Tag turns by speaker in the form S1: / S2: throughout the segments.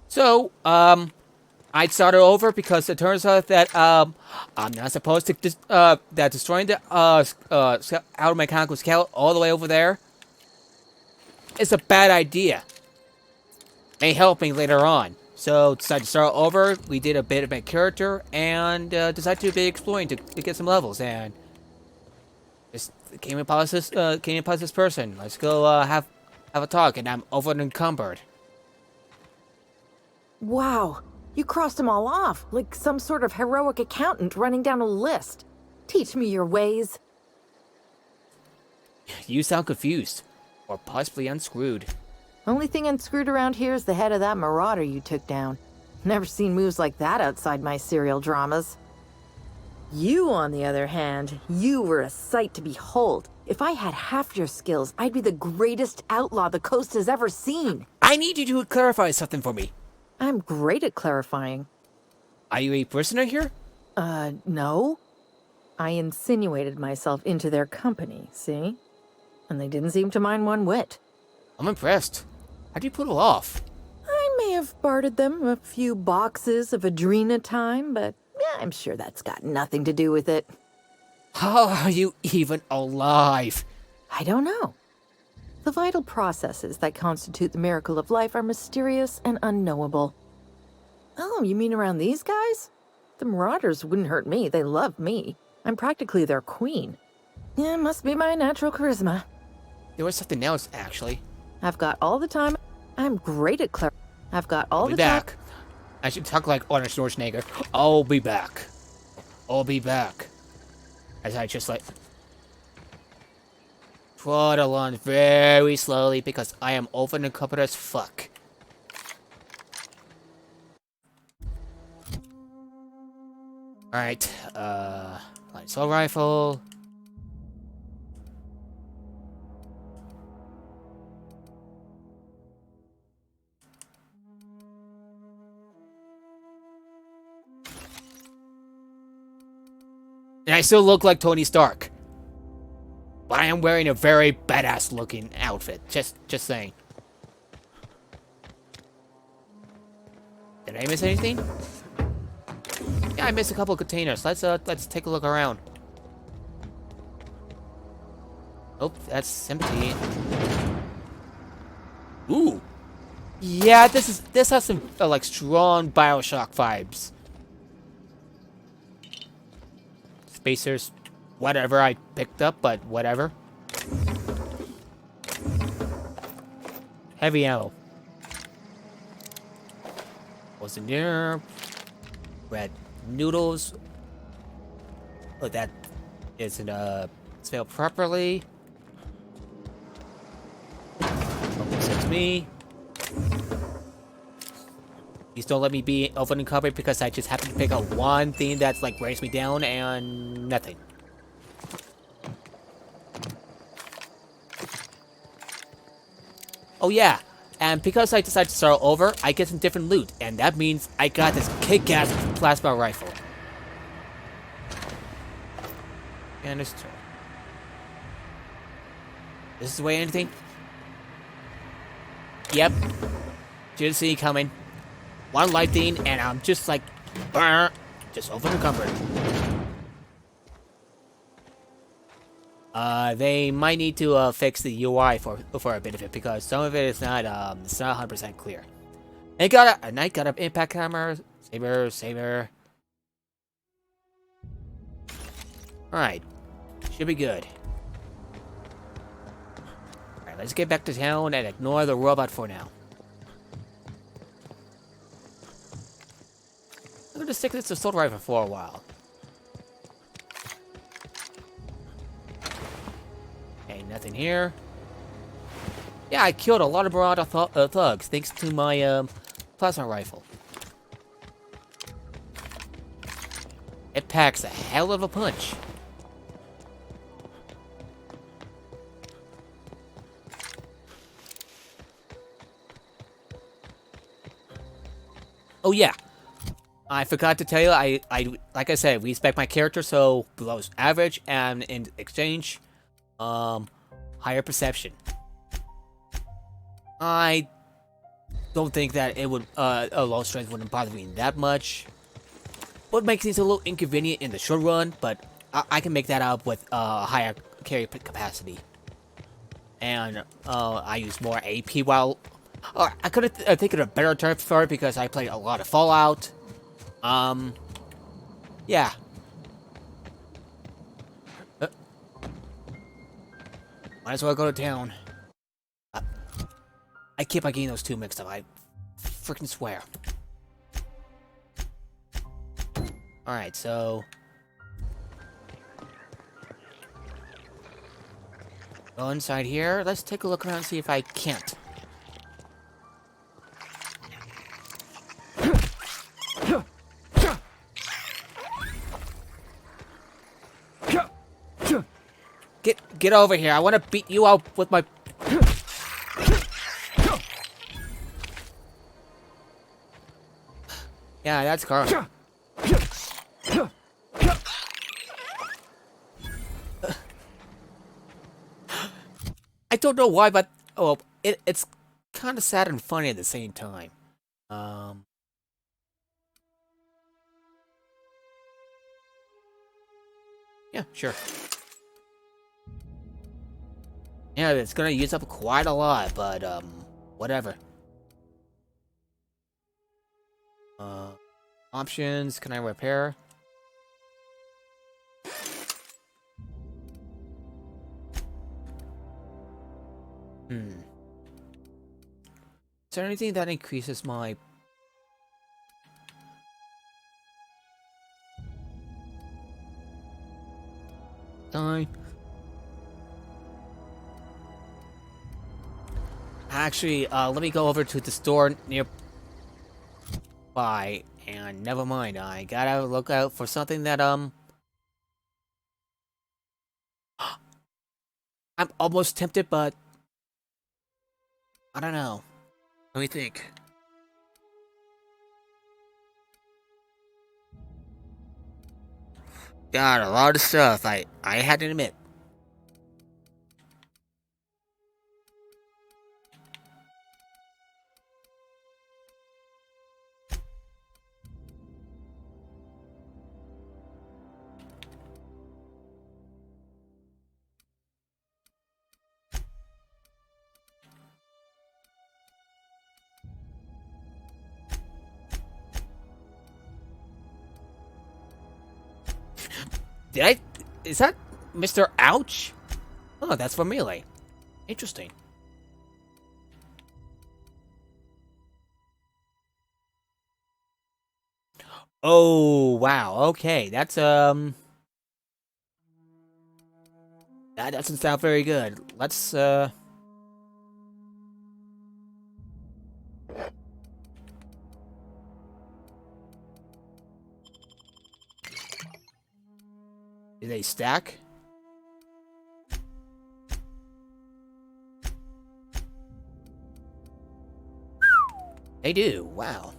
S1: So, I'd start it over because it turns out that I'm not supposed to that destroying the outer mechanical scale all the way over there is a bad idea. May help me later on. So decided to start over. We did a bit of my character and decided to be exploring to get some levels and just came upon this person. Let's go have a talk and I'm over encumbered.
S2: Wow, you crossed them all off, like some sort of heroic accountant running down a list. Teach me your ways.
S1: You sound confused. Or possibly unscrewed.
S2: Only thing unscrewed around here is the head of that marauder you took down. Never seen moves like that outside my serial dramas. You, on the other hand, you were a sight to behold. If I had half your skills, I'd be the greatest outlaw the coast has ever seen.
S1: I need you to clarify something for me.
S2: I'm great at clarifying.
S1: Are you a prisoner here?
S2: No. I insinuated myself into their company, see? And they didn't seem to mind one whit.
S1: I'm impressed. How'd you pull it off?
S2: I may have bartered them a few boxes of Adrena time, but yeah, I'm sure that's got nothing to do with it.
S1: How are you even alive?
S2: I don't know. The vital processes that constitute the miracle of life are mysterious and unknowable. Oh, you mean around these guys? The Marauders wouldn't hurt me. They love me. I'm practically their queen. Yeah, must be my natural charisma.
S1: There was something else, actually.
S2: I've got all the time. I'm great at I've got all
S1: I'll
S2: the
S1: be
S2: time.
S1: back. I should talk like Arnold Schwarzenegger. I'll be back. I'll be back. As I just like trot along very slowly because I am over encumbered as fuck. Alright, light assault rifle. And I still look like Tony Stark. But I am wearing a very badass looking outfit. Just saying. Did I miss anything? Yeah, I missed a couple of containers. Let's take a look around. Oh, that's empty. Ooh. Yeah, this has some like strong BioShock vibes. Spacers, whatever I picked up, but whatever. Heavy ammo. What's in there? Red noodles. Oh, that isn't spelled properly. Almost it's me. Please don't let me be over encumbered because I just happen to pick up one thing that's like brings me down and nothing. Oh yeah, and because I decided to start over, I get some different loot, and that means I got this kick-ass plasma rifle. And it's true. This is the way anything? Yep. Didn't see it coming. One light thing, and I'm just like, just over encumbered. They might need to fix the UI for a bit of it because some of it is not it's not 100% clear. And got an impact hammer, saber. All right, should be good. All right, let's get back to town and ignore the robot for now. I'm gonna stick this assault rifle for a while. Okay, nothing here. Yeah, I killed a lot of Marauder thugs thanks to my plasma rifle. It packs a hell of a punch. Oh yeah. I forgot to tell you, I like I said, we spec my character so below average, and in exchange, higher perception. I don't think that it would a low strength wouldn't bother me that much. Would make things a little inconvenient in the short run, but I can make that up with higher carry capacity. And I use more AP while. I could have taken a better term for it because I played a lot of Fallout. Yeah. Uh, Might as well go to town. I keep on getting those two mixed up. I freaking swear. Alright, so. Go inside here. Let's take a look around and see if I can't. Get over here. I want to beat you out with my... Yeah, that's Carl. I don't know why, but it's kind of sad and funny at the same time. Yeah, sure. Yeah, it's gonna use up quite a lot, but whatever. Options. Can I repair? Is there anything that increases my... time? Actually, let me go over to the store nearby, and never mind. I gotta look out for something that I'm almost tempted, but I don't know. Let me think. Got a lot of stuff. I had to admit. Did I? Is that Mr. Ouch? Oh, that's for melee. Interesting. Oh, wow. Okay, that's that doesn't sound very good. Let's do they stack? They do. Wow.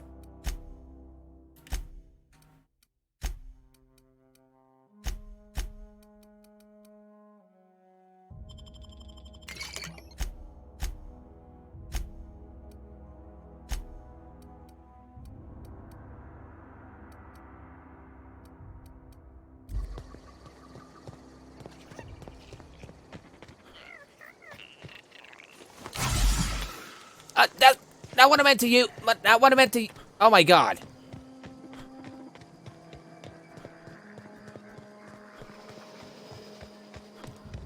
S1: That not what I meant to you. But not what I meant to. Oh my god.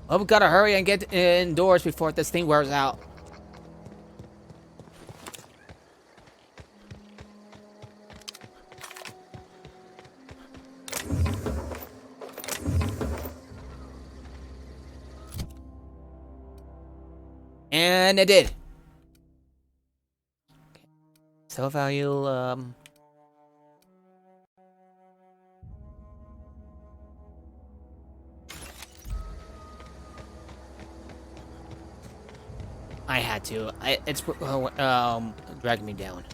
S1: Oh, we gotta hurry and get indoors before this thing wears out. And it did. Sell value, I had to. It's dragging me down.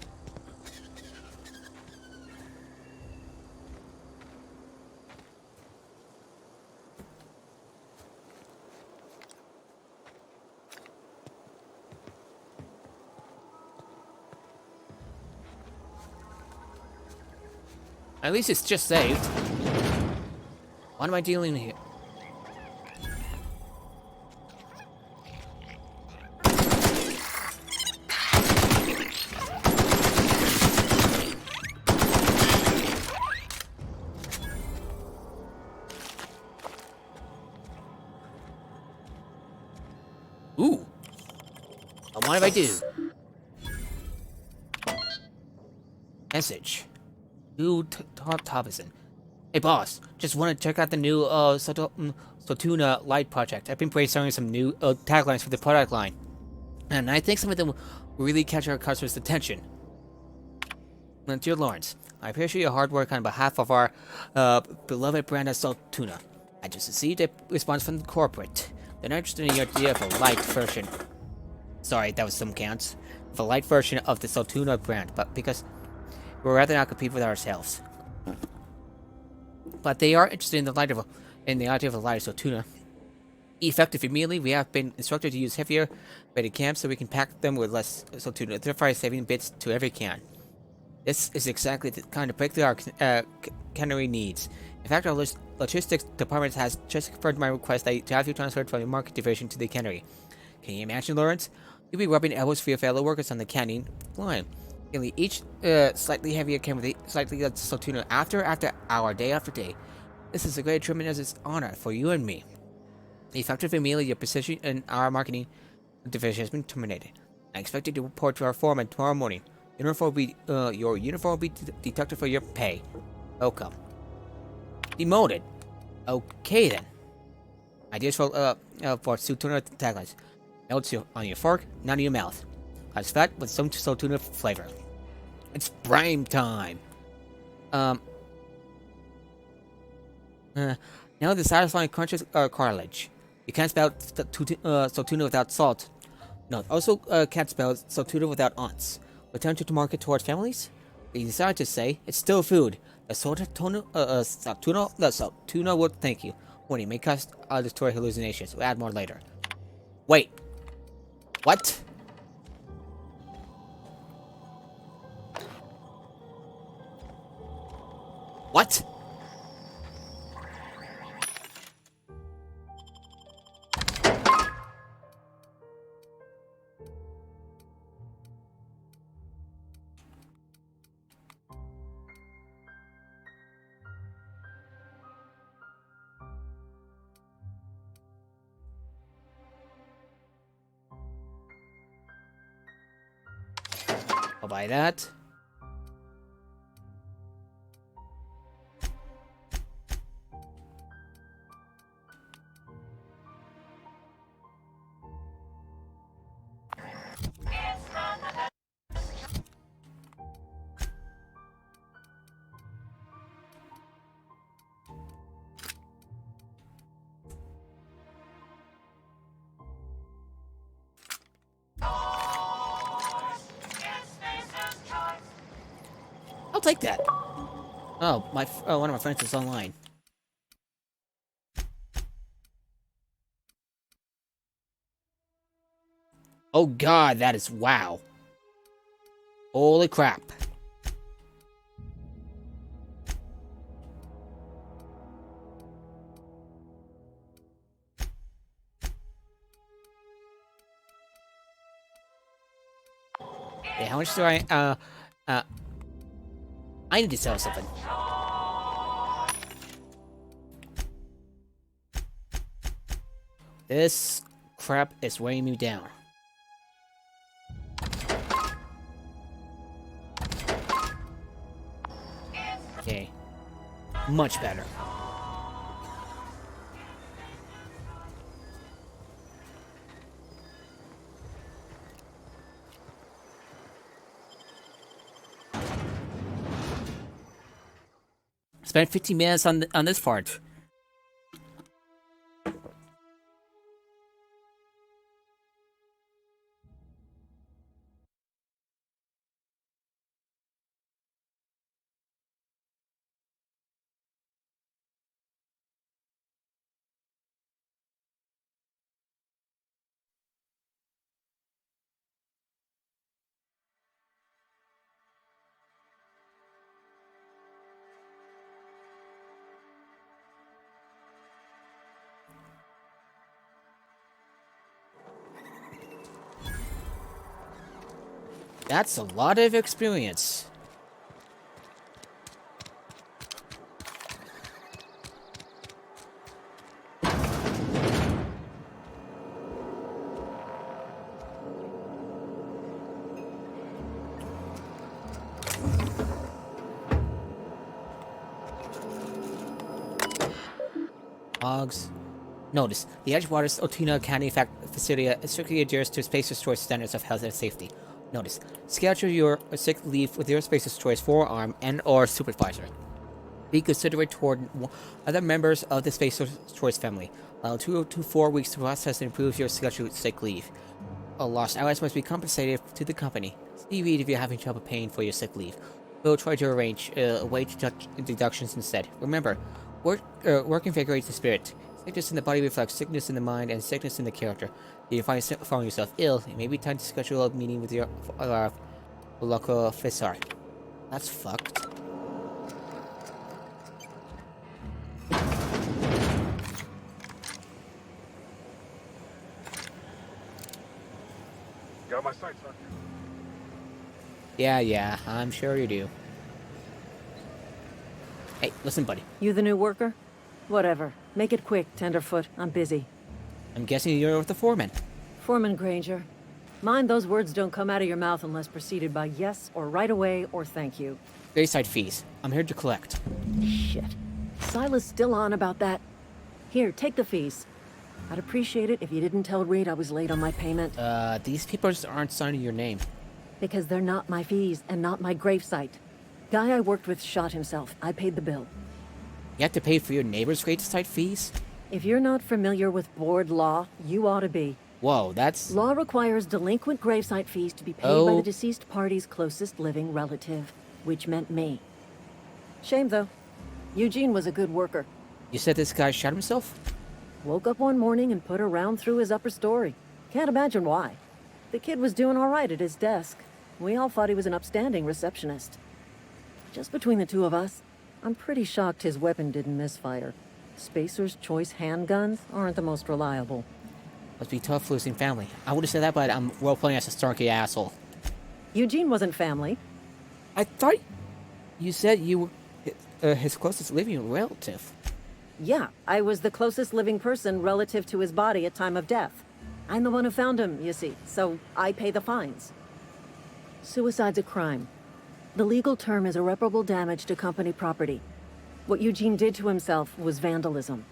S1: At least it's just saved. What am I dealing here? Ooh. What if I do? Message. New Thompson. Hey boss, just want to check out the new Sotuna Light project. I've been brainstorming some new taglines for the product line, and I think some of them will really catch our customers' attention. Dear Lawrence, I appreciate your hard work on behalf of our beloved brand of Sotuna. I just received a response from the corporate. They're not interested in your idea of a light version. Sorry, that was some counts. Of a light version of the Sotuna brand, but because we'd rather not compete with ourselves. But they are interested in the idea of a lighter Sotuna. Effective immediately, we have been instructed to use heavier rated cans so we can pack them with less Sotuna, therefore saving bits to every can. This is exactly the kind of breakthrough our cannery needs. In fact, our logistics department has just confirmed my request to have you transferred from the market division to the cannery. Can you imagine, Lawrence? You'll be rubbing elbows for your fellow workers on the canning line. Nearly each slightly heavier can with slightly less Sotuna after hour, day after day. This is a great tremendous honor for you and me. Effective immediately, your position in our marketing division has been terminated. I expect you to report to our foreman tomorrow morning. Your uniform will be deducted for your pay. Welcome. Demoted. Okay then. Ideas for Sotuna taglines. Melts on your fork, not in your mouth. Has fat with some Sotuna flavor. It's prime time. Now the satisfying crunches cartilage. You can't spell Sotuna without salt. No, also can't spell Sotuna without aunts. Return to the market towards families? They decided to say it's still food. The Sotuna would thank you. Warning may cause auditory hallucinations. We'll add more later. Wait. What? What? I'll buy that. I'll take that. Oh, one of my friends is online. Oh god, that is wow. Holy crap. Okay, how much do I need to sell something. This crap is weighing me down. Okay. Much better. Spent 15 minutes on this part. That's a lot of experience. Hogs. Notice, the Edgewater's Otina Academy facility strictly adheres to Spacer's Choice standards of health and safety. Notice, schedule your sick leave with your Spacer's Choice forearm and or supervisor. Be considerate toward other members of the Spacer's Choice family. Allow 2 to 4 weeks to process and improve your scheduled sick leave. Lost hours must be compensated to the company. See Reed if you're having trouble paying for your sick leave. We'll try to arrange wage deductions instead. Remember, work invigorates the spirit. Sickness in the body reflects sickness in the mind and sickness in the character. If you find yourself ill, it may be time to schedule a meeting with your local officer. That's fucked.
S3: Got my sights on you.
S1: Yeah, I'm sure you do. Hey, listen, buddy.
S4: You the new worker? Whatever. Make it quick, Tenderfoot. I'm busy.
S1: I'm guessing you're with the foreman.
S4: Foreman Granger. Mind those words don't come out of your mouth unless preceded by yes or right away or thank you.
S1: Graveside fees. I'm here to collect.
S4: Shit. Silas still on about that? Here, take the fees. I'd appreciate it if you didn't tell Reed I was late on my payment.
S1: These people just aren't signing your name.
S4: Because they're not my fees and not my gravesite. Guy I worked with shot himself. I paid the bill.
S1: You have to pay for your neighbor's gravesite fees?
S4: If you're not familiar with board law, you ought to be.
S1: Whoa, that's...
S4: Law requires delinquent gravesite fees to be paid by the deceased party's closest living relative, which meant me. Shame, though. Eugene was a good worker.
S1: You said this guy shot himself?
S4: Woke up one morning and put a round through his upper story. Can't imagine why. The kid was doing all right at his desk. We all thought he was an upstanding receptionist. Just between the two of us, I'm pretty shocked his weapon didn't misfire. Spacer's Choice handguns aren't the most reliable.
S1: Must be tough losing family. I would have said that, but I'm role-playing as a snarky asshole.
S4: Eugene wasn't family.
S1: I thought you said you were his closest living relative.
S4: Yeah, I was the closest living person relative to his body at time of death. I'm the one who found him, you see, so I pay the fines. Suicide's a crime. The legal term is irreparable damage to company property. What Eugene did to himself was vandalism.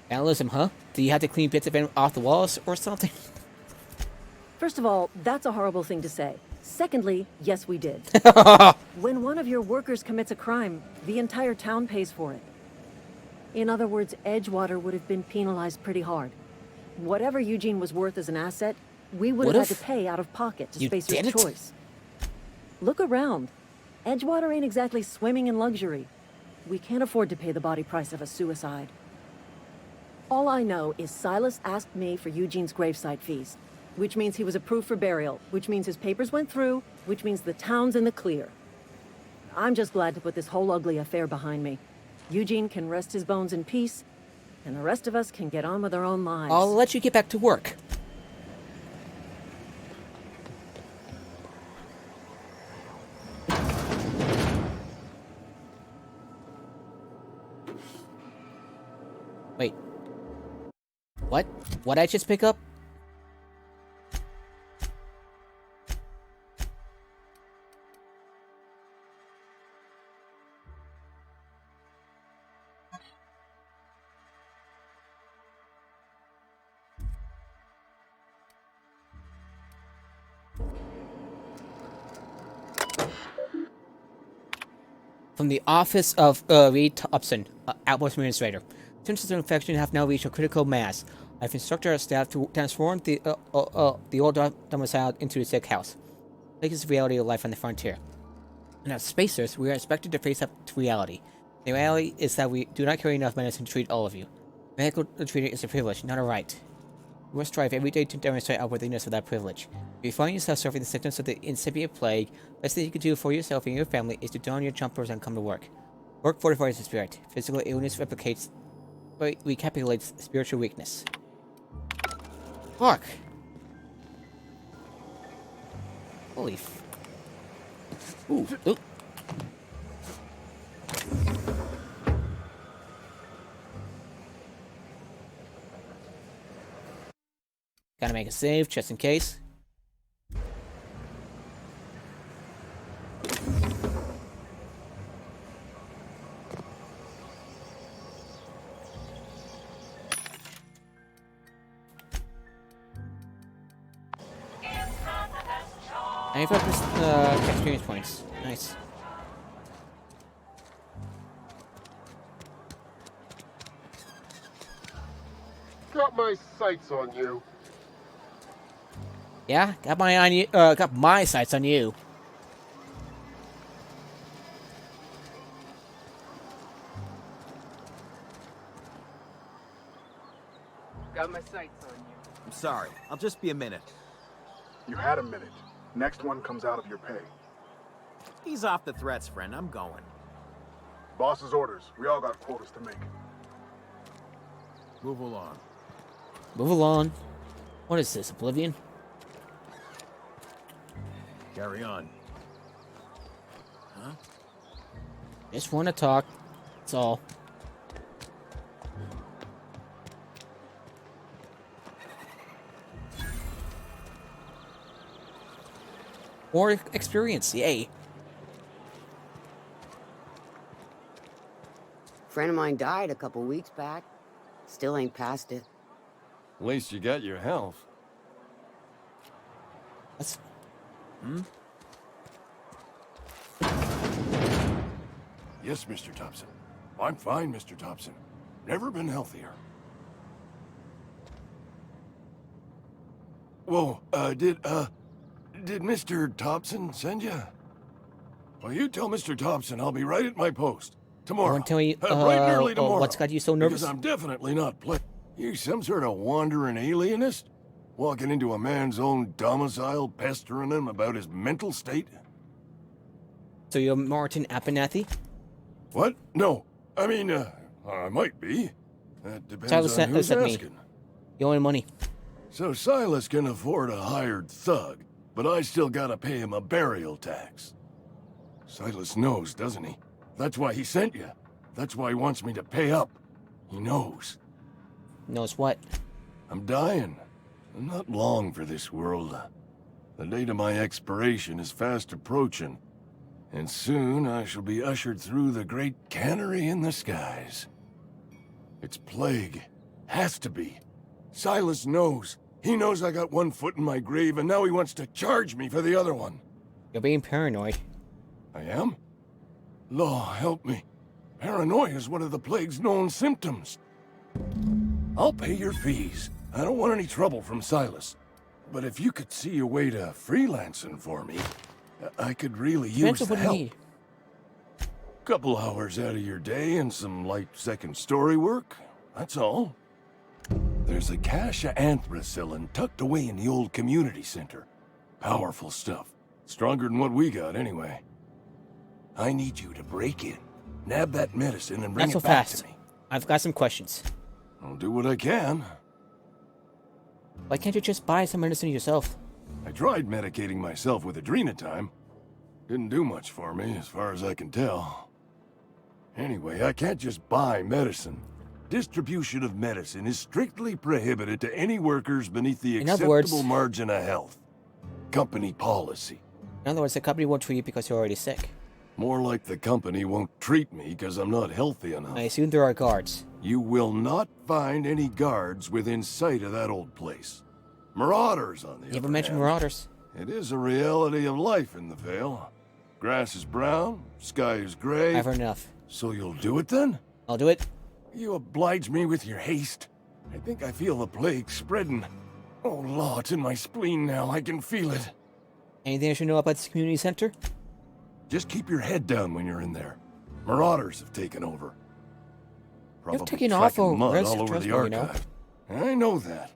S1: Vandalism, huh? Do you have to clean bits of it off the walls or something?
S4: First of all, that's a horrible thing to say. Secondly, yes, we did. When one of your workers commits a crime, the entire town pays for it. In other words, Edgewater would have been penalized pretty hard. Whatever Eugene was worth as an asset, we would have had to pay out of pocket to Spacer's Choice. Look around. Edgewater ain't exactly swimming in luxury. We can't afford to pay the body price of a suicide. All I know is Silas asked me for Eugene's gravesite fees, which means he was approved for burial, which means his papers went through, which means the town's in the clear. I'm just glad to put this whole ugly affair behind me. Eugene can rest his bones in peace, and the rest of us can get on with our own lives.
S1: I'll let you get back to work. Wait. What? What'd I just pick up? From the office of Reed Thompson, Outpost Administrator. Symptoms of infection have now reached a critical mass. I've instructed our staff to transform the old domicile into a sick house. Take this reality of life on the frontier. And as spacers, we are expected to face up to reality. The reality is that we do not carry enough medicine to treat all of you. Medical treatment is a privilege, not a right. We must strive every day to demonstrate our worthiness of that privilege. If you find yourself suffering the symptoms of the incipient plague, the best thing you can do for yourself and your family is to don your jumpers and come to work. Work fortifies the spirit. Physical illness recapitulates spiritual weakness. Fuck. Holy Ooh, ooh. Gotta make a save, just in case. And you've got this, experience points. Nice.
S5: Got my sights on you.
S1: Yeah, got my on you. Got my sights on you.
S3: Got my sights on you.
S6: I'm sorry. I'll just be a minute.
S7: You had a minute. Next one comes out of your pay.
S6: Ease off the threats, friend. I'm going.
S7: Boss's orders. We all got quotas to make.
S6: Move along.
S1: Move along. What is this, Oblivion?
S6: Carry on. Huh?
S1: Just want to talk. That's all. More experience, yay.
S8: Friend of mine died a couple weeks back. Still ain't past it.
S9: At least you got your health.
S1: That's
S9: Yes, Mr. Thompson. I'm fine, Mr. Thompson. Never been healthier. Whoa, did Mr. Thompson send you? Well, you tell Mr. Thompson I'll be right at my post. Tomorrow.
S1: Want to tell me,
S9: Bright and early tomorrow.
S1: what's got you so nervous?
S9: Because I'm definitely not You some sort of wandering alienist? Walking into a man's own domicile, pestering him about his mental state?
S1: So you're Martin Abernathy?
S9: What? No. I mean, I might be. That depends
S1: Silas
S9: on who's
S1: sent me.
S9: asking.
S1: You owe him money.
S9: So Silas can afford a hired thug, but I still gotta pay him a burial tax. Silas knows, doesn't he? That's why he sent you. That's why he wants me to pay up. He knows.
S1: Knows what?
S9: I'm dying. I'm not long for this world. The date of my expiration is fast approaching, and soon I shall be ushered through the great cannery in the skies. It's plague. Has to be. Silas knows. He knows I got one foot in my grave, and now he wants to charge me for the other one.
S1: You're being paranoid.
S9: I am? Law, help me. Paranoia is one of the plague's known symptoms. I'll pay your fees. I don't want any trouble from Silas. But if you could see a way to freelancing for me, I could really use
S1: Depends on
S9: the
S1: what you
S9: help.
S1: need.
S9: Couple hours out of your day and some light second story work. That's all. There's a cache of anthracillin tucked away in the old community center. Powerful stuff. Stronger than what we got, anyway. I need you to break in, nab that medicine, and bring
S1: Not so
S9: it back
S1: fast.
S9: to me.
S1: I've got some questions.
S9: I'll do what I can.
S1: Why can't you just buy some medicine yourself?
S9: I tried medicating myself with adrenatime. Didn't do much for me, as far as I can tell. Anyway, I can't just buy medicine. Distribution of medicine is strictly prohibited to any workers beneath the
S1: In other
S9: acceptable
S1: words-
S9: margin of health. Company policy.
S1: In other words, the company won't treat you because you're already sick.
S9: More like the company won't treat me because I'm not healthy enough.
S1: I assume there are guards.
S9: You will not find any guards within sight of that old place. Marauders, on the
S1: You ever
S9: other
S1: mentioned
S9: hand.
S1: marauders?
S9: It is a reality of life in the Vale. Grass is brown, sky is gray.
S1: I've heard enough.
S9: So you'll do it then?
S1: I'll do it.
S9: You oblige me with your haste. I think I feel the plague spreading. Oh, law, it's in my spleen now. I can feel it.
S1: Anything I should know about this community center?
S9: Just keep your head down when you're in there. Marauders have taken over. Probably
S1: taken
S9: tracking
S1: awful
S9: mud
S1: risks
S9: all
S1: to
S9: over the
S1: trust me, you know.
S9: archive. I know that.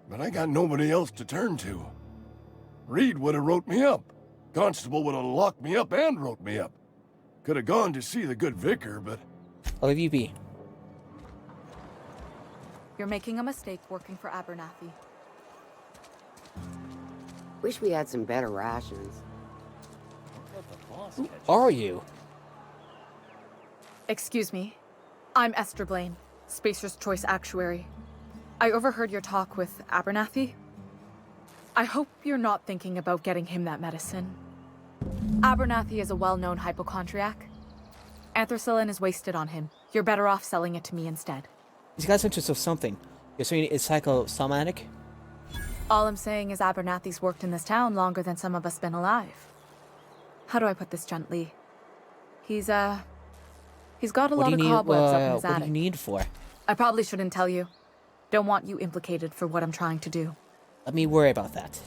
S9: But I got nobody else to turn to. Reed would have wrote me up. Constable would have locked me up and wrote me up. Could have gone to see the good vicar, but
S1: I'll leave you be.
S10: You're making a mistake working for Abernathy.
S8: Wish we had some better rations.
S1: Who are you?
S10: Excuse me. I'm Esther Blaine, Spacer's Choice Actuary. I overheard your talk with Abernathy. I hope you're not thinking about getting him that medicine. Abernathy is a well-known hypochondriac. Anthracillin is wasted on him. You're better off selling it to me instead.
S1: He's got interest of something. You're saying it's psychosomatic?
S10: All I'm saying is Abernathy's worked in this town longer than some of us been alive. How do I put this gently? He's got a lot of cobwebs up in his attic.
S1: What do you need for?
S10: I probably shouldn't tell you. Don't want you implicated for what I'm trying to do.
S1: Let me worry about that.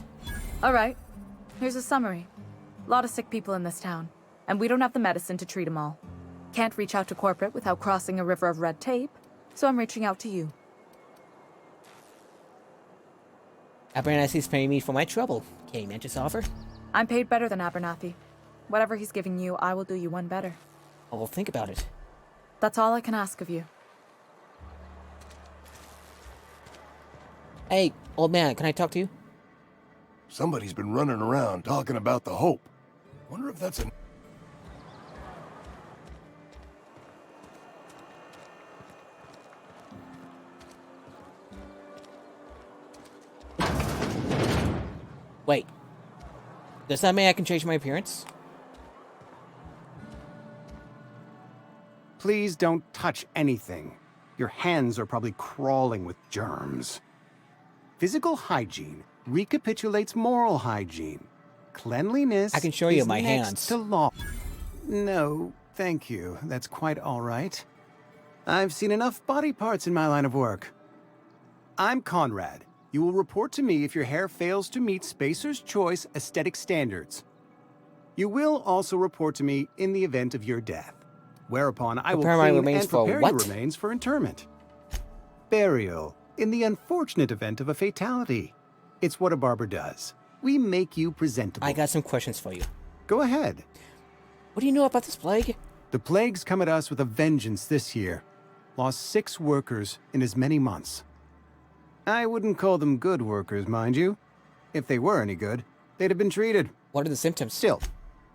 S10: All right. Here's a summary. A lot of sick people in this town, and we don't have the medicine to treat them all. Can't reach out to corporate without crossing a river of red tape, so I'm reaching out to you.
S1: Abernathy's paying me for my trouble. Can you match his offer?
S10: I'm paid better than Abernathy. Whatever he's giving you, I will do you one better.
S1: I'll think about it.
S10: That's all I can ask of you.
S1: Hey, old man, can I talk to you?
S9: Somebody's been running around talking about the Hope. Wonder if that's a...
S1: Wait. Does that mean I can change my appearance?
S11: Please don't touch anything. Your hands are probably crawling with germs. Physical hygiene recapitulates moral hygiene. Cleanliness
S1: I can show you
S11: is
S1: my
S11: next
S1: hands.
S11: to law. No, thank you. That's quite all right. I've seen enough body parts in my line of work. I'm Conrad. You will report to me if your hair fails to meet Spacer's Choice aesthetic standards. You will also report to me in the event of your death, whereupon I will
S1: Prepare my
S11: clean
S1: remains
S11: and
S1: for
S11: prepare
S1: what?
S11: your remains for interment. Burial, in the unfortunate event of a fatality. It's what a barber does. We make you presentable.
S1: I got some questions for you.
S11: Go ahead.
S1: What do you know about this plague?
S11: The plague's come at us with a vengeance this year. Lost 6 workers in as many months. I wouldn't call them good workers, mind you. If they were any good, they'd have been treated.
S1: What are the symptoms?
S11: Still,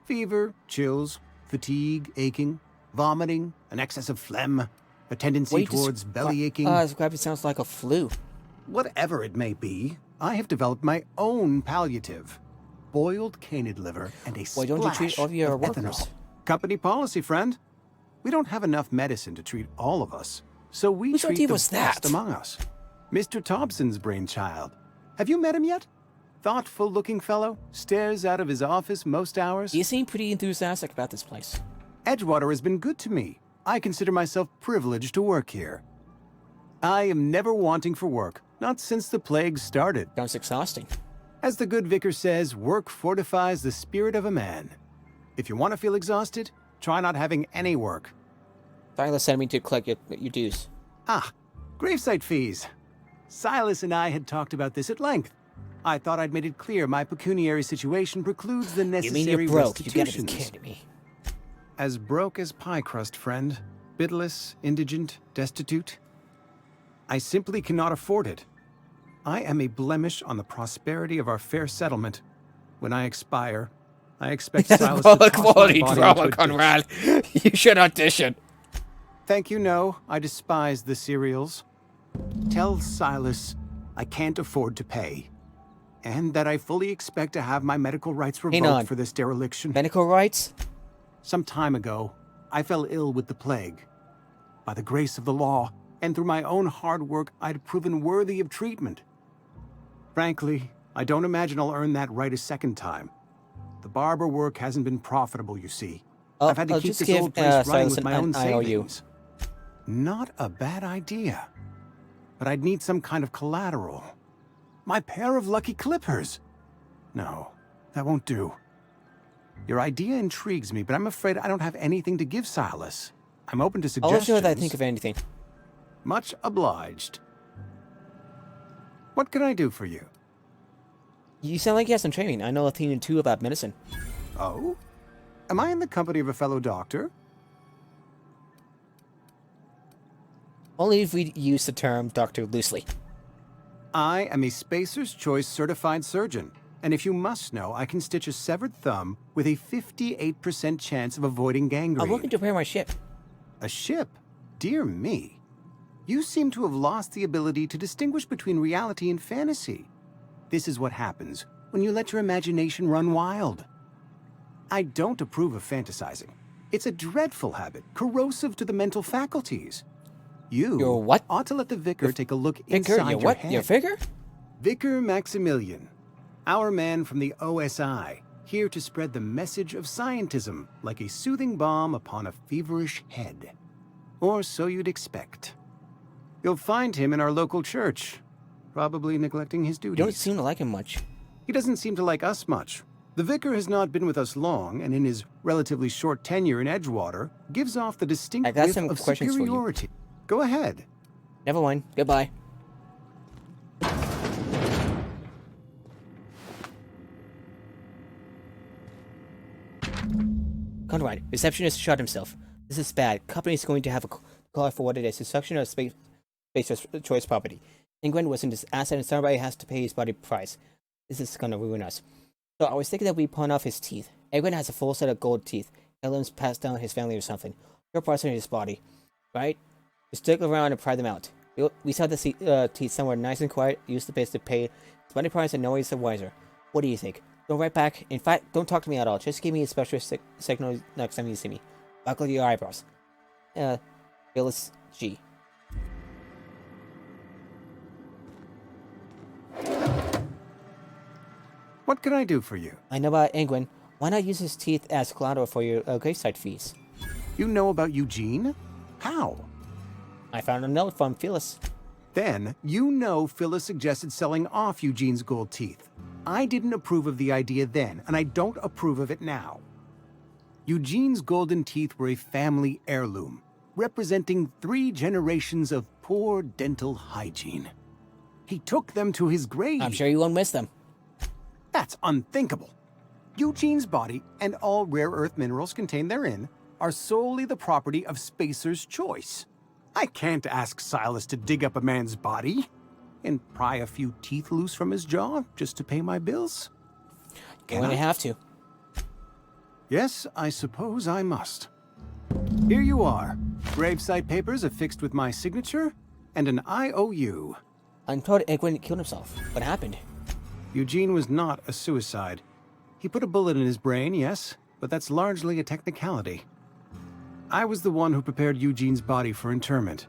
S11: fever, chills, fatigue, aching, vomiting, an excess of phlegm, a tendency towards belly aching.
S1: Describe it sounds like a flu.
S11: Whatever it may be, I have developed my own palliative. Boiled canid liver and a
S1: Why don't you treat
S11: splash
S1: all of your
S11: of
S1: workers?
S11: ethanol. Company policy, friend. We don't have enough medicine to treat all of us, so we
S1: Whose
S11: treat
S1: idea
S11: the
S1: was
S11: best
S1: that?
S11: among us. Mr. Thompson's brainchild. Have you met him yet? Thoughtful-looking fellow, stares out of his office most hours.
S1: You seem pretty enthusiastic about this place.
S11: Edgewater has been good to me. I consider myself privileged to work here. I am never wanting for work, not since the plague started.
S1: Sounds exhausting.
S11: As the good vicar says, work fortifies the spirit of a man. If you want to feel exhausted, try not having any work.
S1: Silas sent me to collect your dues.
S11: Ah, gravesite fees. Silas and I had talked about this at length. I thought I'd made it clear my pecuniary situation precludes the
S1: You
S11: necessary
S1: mean you're broke? You gotta be
S11: restitutions.
S1: kidding me.
S11: As broke as pie crust, friend. Bidless, indigent, destitute. I simply cannot afford it. I am a blemish on the prosperity of our fair settlement. When I expire, I expect Silas to toss my body into a ditch.
S1: Conrad. You should audition.
S11: Thank you, no. I despise the cereals. Tell Silas I can't afford to pay. And that I fully expect to have my medical rights
S1: on.
S11: revoked for this dereliction.
S1: Medical rights?
S11: Some time ago, I fell ill with the plague. By the grace of the law, and through my own hard work, I'd proven worthy of treatment. Frankly, I don't imagine I'll earn that right a second time. The barber work hasn't been profitable, you see. I've had to
S1: I'll
S11: keep
S1: just
S11: this
S1: give
S11: old place running
S1: Silas
S11: with my own
S1: an IOU.
S11: savings. Not a bad idea. But I'd need some kind of collateral. My pair of lucky clippers. No, that won't do. Your idea intrigues me, but I'm afraid I don't have anything to give Silas. I'm open to
S1: I'll
S11: suggestions.
S1: let you know that I think of anything.
S11: Much obliged. What can I do for you?
S1: You sound like you have some training. I know a thing or two about medicine.
S11: Oh? Am I in the company of a fellow doctor?
S1: Only if we use the term doctor loosely.
S11: I am a Spacer's Choice certified surgeon. And if you must know, I can stitch a severed thumb with a 58% chance of avoiding gangrene.
S1: I'm looking to repair my ship.
S11: A ship? Dear me. You seem to have lost the ability to distinguish between reality and fantasy. This is what happens when you let your imagination run wild. I don't approve of fantasizing. It's a dreadful habit, corrosive to the mental faculties.
S1: Your what?
S11: Ought to let the vicar take a look
S1: Vicar?
S11: inside
S1: Your
S11: your
S1: what?
S11: head.
S1: Your vicar?
S11: Vicar Maximilian, our man from the OSI, here to spread the message of scientism like a soothing balm upon a feverish head. Or so you'd expect. You'll find him in our local church, probably neglecting his duties.
S1: You don't seem to like him much.
S11: He doesn't seem to like us much. The vicar has not been with us long, and in his relatively short tenure in Edgewater, gives off the distinct
S1: I got
S11: whiff
S1: some
S11: of
S1: questions for you.
S11: superiority. Go ahead.
S1: Never mind. Goodbye. Conrad, receptionist shot himself. This is bad. Company's going to have a call for what it is. Destruction of space choice property. England was in this asset and somebody has to pay his body price. This is gonna ruin us. So I was thinking that we pawn off his teeth. England has a full set of gold teeth. Heirlooms passed down his family or something. Your parts in his body. Right? We stick around and pry them out. We saw the teeth somewhere nice and quiet. Use the base to pay his money price and no one's the wiser. What do you think? Go right back. In fact, don't talk to me at all. Just give me a special signal next time you see me. Buckle your eyebrows. Phyllis G.
S11: What can I do for you?
S1: I know about England. Why not use his teeth as collateral for your gravesite fees?
S11: You know about Eugene? How?
S1: I found a note from Phyllis.
S11: Then, you know Phyllis suggested selling off Eugene's gold teeth. I didn't approve of the idea then, and I don't approve of it now. Eugene's golden teeth were a family heirloom, representing 3 generations of poor dental hygiene. He took them to his grave.
S1: I'm sure you won't miss them.
S11: That's unthinkable. Eugene's body and all rare earth minerals contained therein are solely the property of Spacer's choice. I can't ask Silas to dig up a man's body and pry a few teeth loose from his jaw just to pay my bills.
S1: You're going to have to.
S11: Yes, I suppose I must. Here you are. Gravesite papers affixed with my signature and an IOU.
S1: I'm told Edwin killed himself. What happened?
S11: Eugene was not a suicide. He put a bullet in his brain, yes, but that's largely a technicality. I was the one who prepared Eugene's body for interment.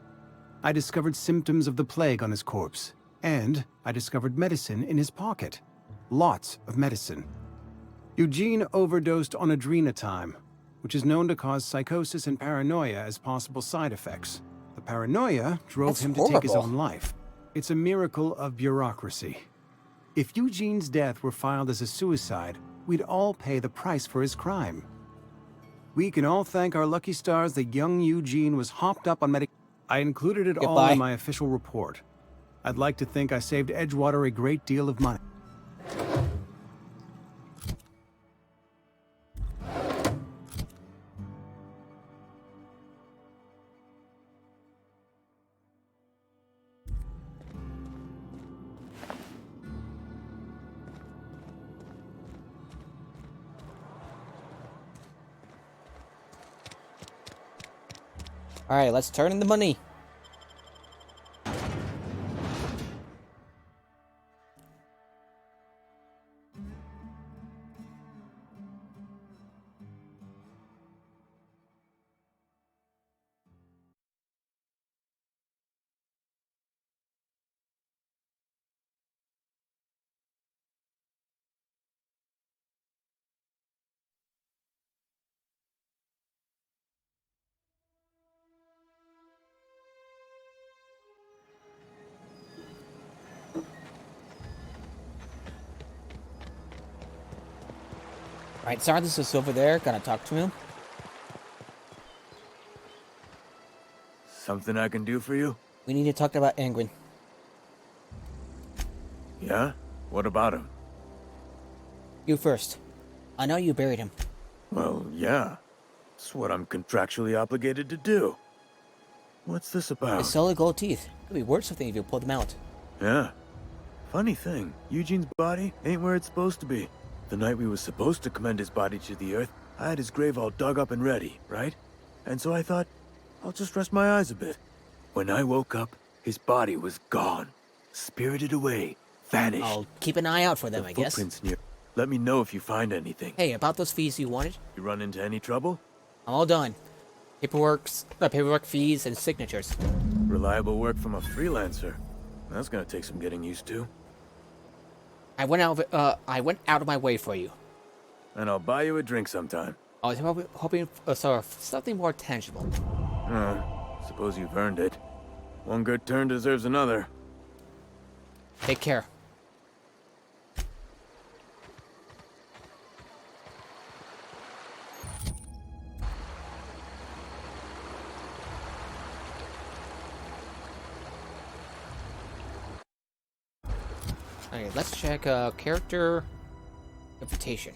S11: I discovered symptoms of the plague on his corpse, and I discovered medicine in his pocket. Lots of medicine. Eugene overdosed on adrenatime, which is known to cause psychosis and paranoia as possible side effects. The paranoia drove him to take his own life. It's a miracle of bureaucracy. If Eugene's death were filed as a suicide, we'd all pay the price for his crime. We can all thank our lucky stars that young Eugene was hopped up on I included it all in my official report. I'd like to think I saved Edgewater a great deal of money.
S1: Alright, let's turn in the money. Alright, Sardis is over there. Gotta talk to him.
S6: Something I can do for you?
S1: We need to talk about Angwin.
S6: Yeah? What about him?
S1: You first. I know you buried him.
S6: Well, yeah. It's what I'm contractually obligated to do. What's this about?
S1: His solid gold teeth. Could be worth something if you pull them out.
S6: Yeah. Funny thing, Eugene's body ain't where it's supposed to be. The night we was supposed to commend his body to the earth, I had his grave all dug up and ready, right? And so I thought, I'll just rest my eyes a bit. When I woke up, his body was gone. Spirited away. Vanished.
S1: I'll keep an eye out for them,
S6: The
S1: I guess.
S6: footprints near. Let me know if you find anything.
S1: Hey, about those fees you wanted?
S6: You run into any trouble?
S1: I'm all done. Paperwork, fees, and signatures.
S6: Reliable work from a freelancer. That's gonna take some getting used to.
S1: I went out of my way for you.
S6: And I'll buy you a drink sometime.
S1: I was hoping for something more tangible.
S6: Suppose you've earned it. One good turn deserves another.
S1: Take care. Okay, let's check character reputation.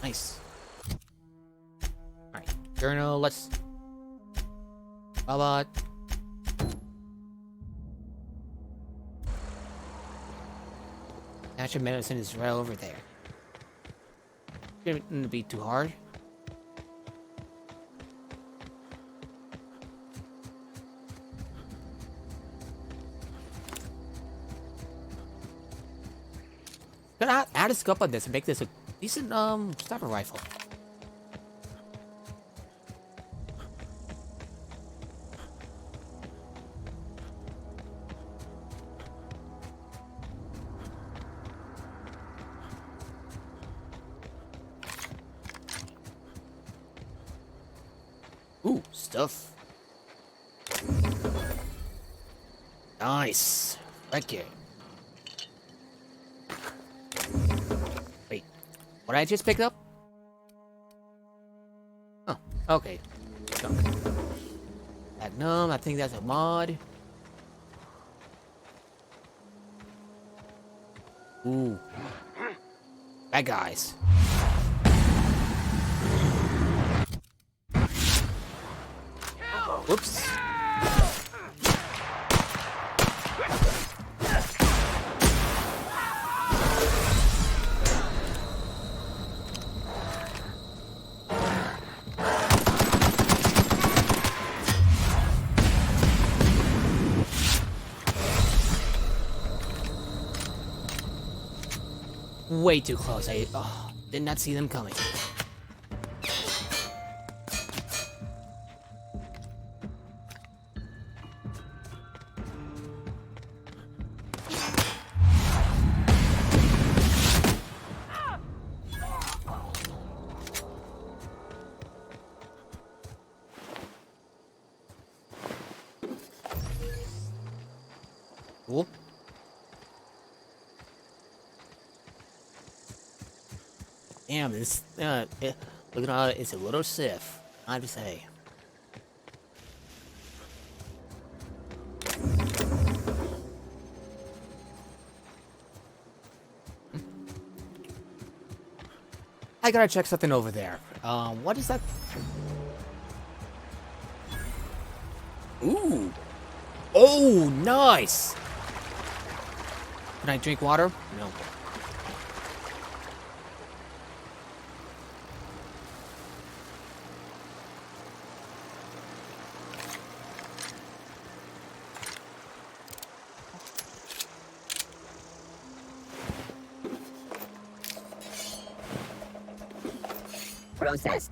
S1: Nice. Alright, journal, let's... Blah. Natural medicine is right over there. Shouldn't be too hard. Gonna add a scope on this and make this a decent sniper rifle. Ooh, stuff. Nice. Thank you. Wait, what I just picked up? Oh, okay. Junk. Magnum, I think that's a mod. Ooh. Bad guys. Whoops. Way too close. I did not see them coming. Cool. Damn, this, looking at it, it's a little stiff, I have to say. I gotta check something over there. What is that? Ooh. Oh, nice! Can I drink water? No.
S8: Process.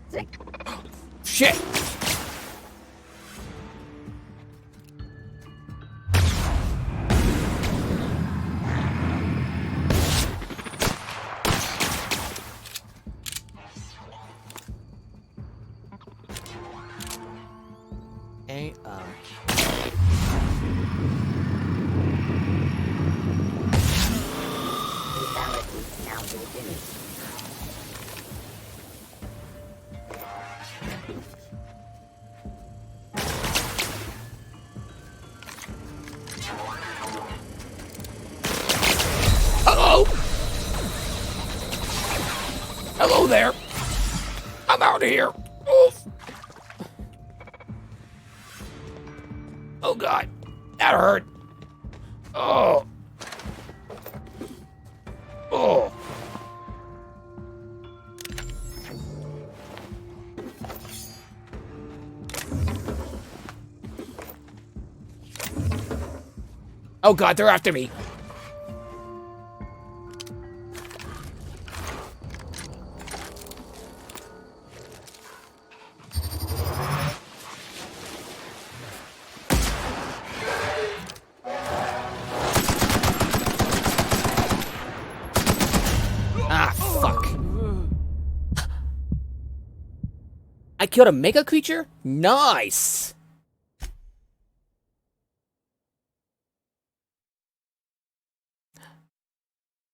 S1: Shit! Okay, Hello there. I'm out. out of here. Oof. Oh god, that hurt. Oh. Oh. Oh god, they're after me. Ah, fuck. I killed a mega creature? Nice!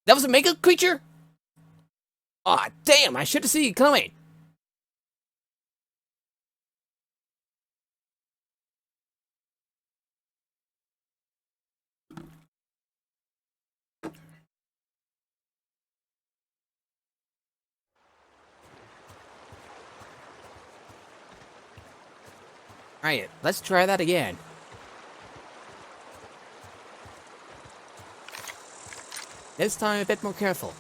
S1: That was a mega creature? Aw, damn, I should have seen it coming. Alright, let's try that again. This time a bit more careful.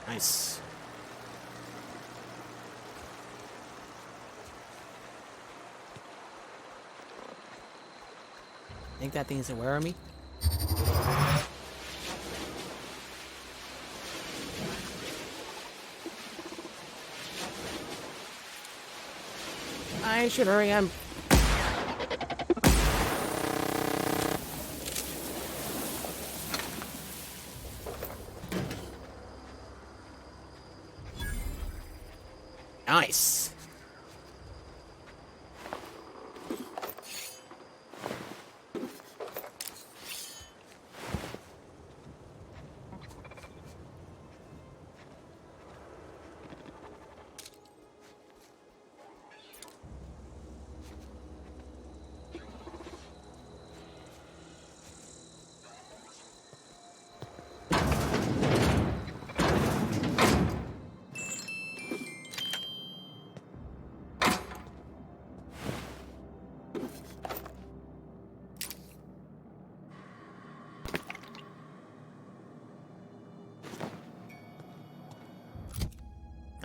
S1: Nice. Think that thing's aware of me? I should hurry. I'm. Nice.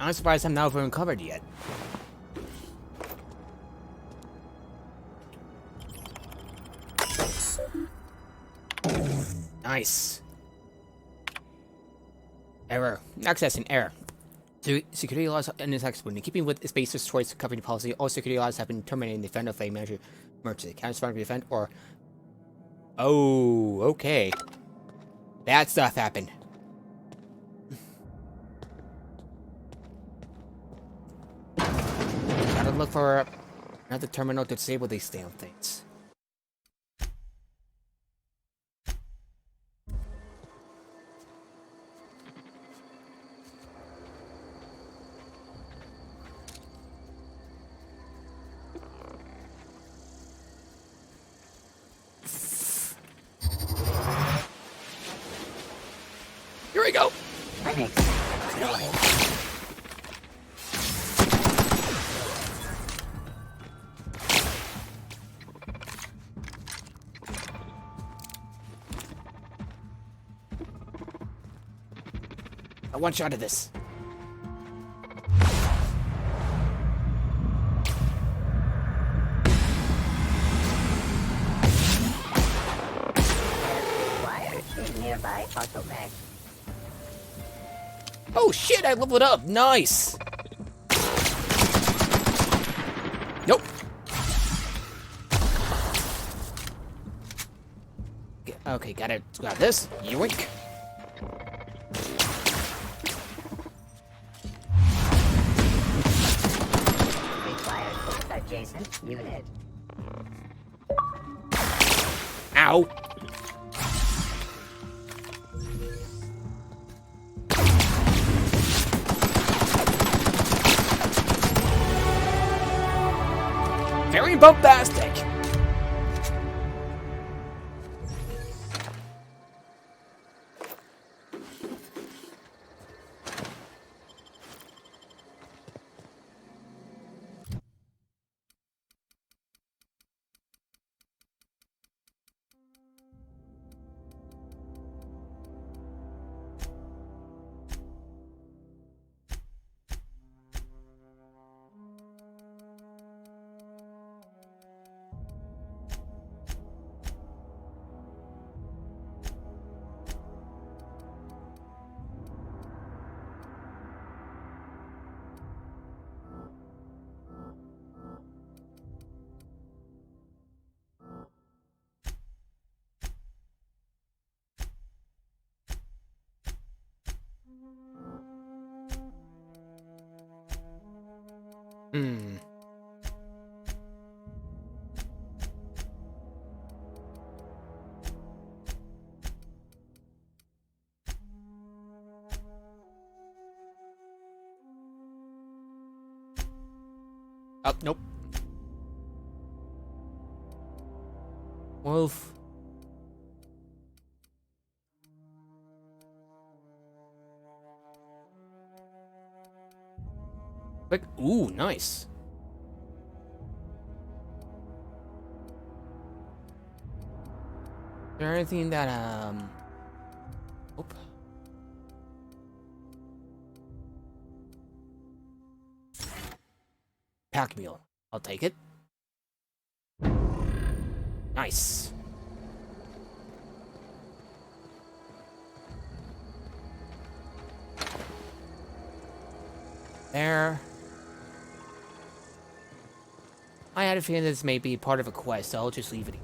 S1: I'm surprised I'm not even covered yet. Nice. Error. Accessing error. Security laws are inaccessible. In keeping with Spacer's choice covering policy, all security laws have been terminated in the event of a major emergency. Catastrophic event or... Oh, okay. Bad stuff happened. Gotta look for another terminal to disable these damn things. Here we go. I one shot of this.
S8: Nearby auto bag.
S1: Oh shit, I leveled up. Nice. Nope. Okay, gotta grab this. Yoink.
S8: Required close adjacent unit.
S1: Ow. Very bombastic. Hmm. Oh, nope. Wolf. Like, ooh, nice. Is there anything that, Oop. Pack mule. I'll take it. Nice. There. I had a feeling this may be part of a quest, so I'll just leave it.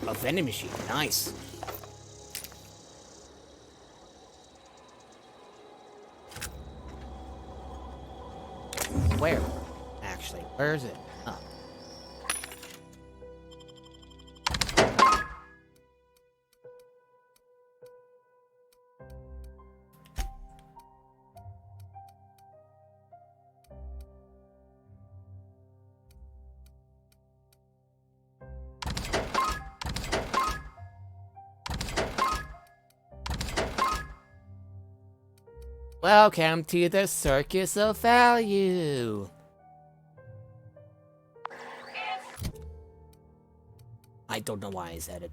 S1: A vending machine, nice. Where? Actually, where is it? Oh. Welcome to the Circus of Value. I don't know why I said it.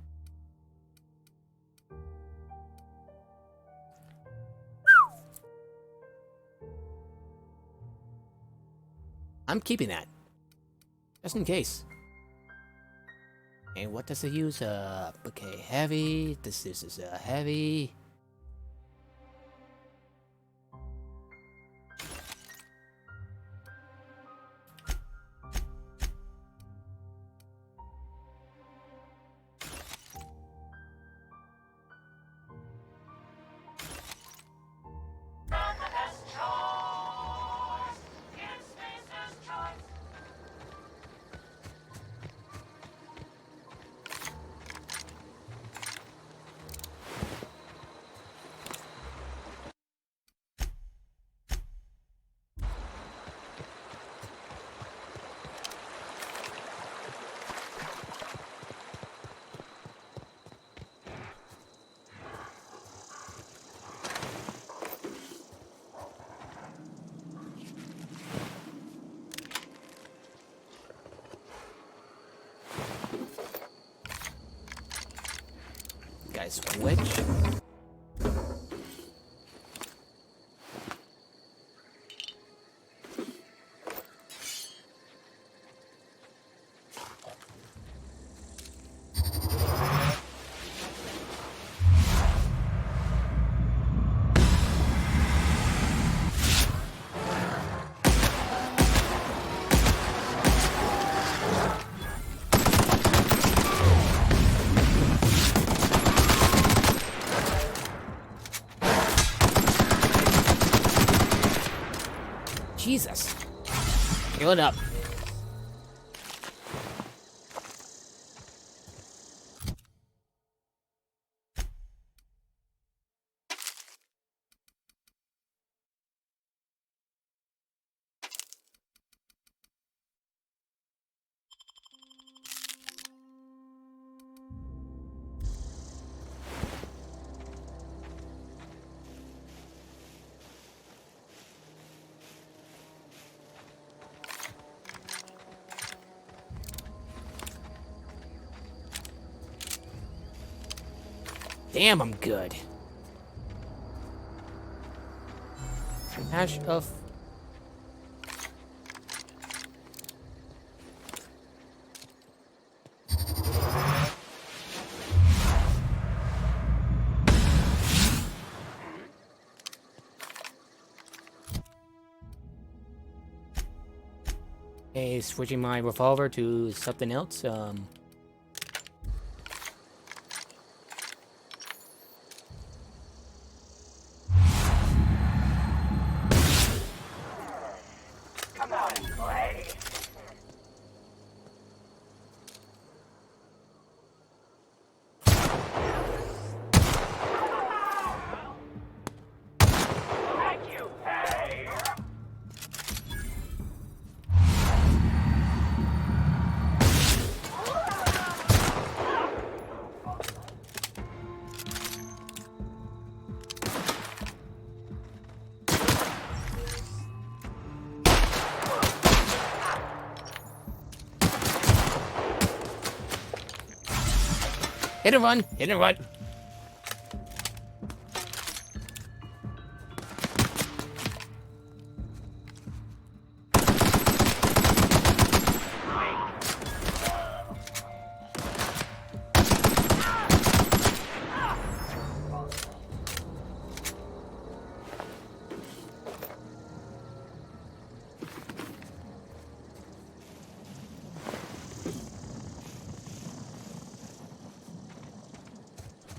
S1: I'm keeping that. Just in case. And what does it use? Okay, heavy. This is heavy. Guys, switch. Jesus. Heal it up. Damn, I'm good. Ash of... Okay, switching my revolver to something else. Hit and run! Hit and run!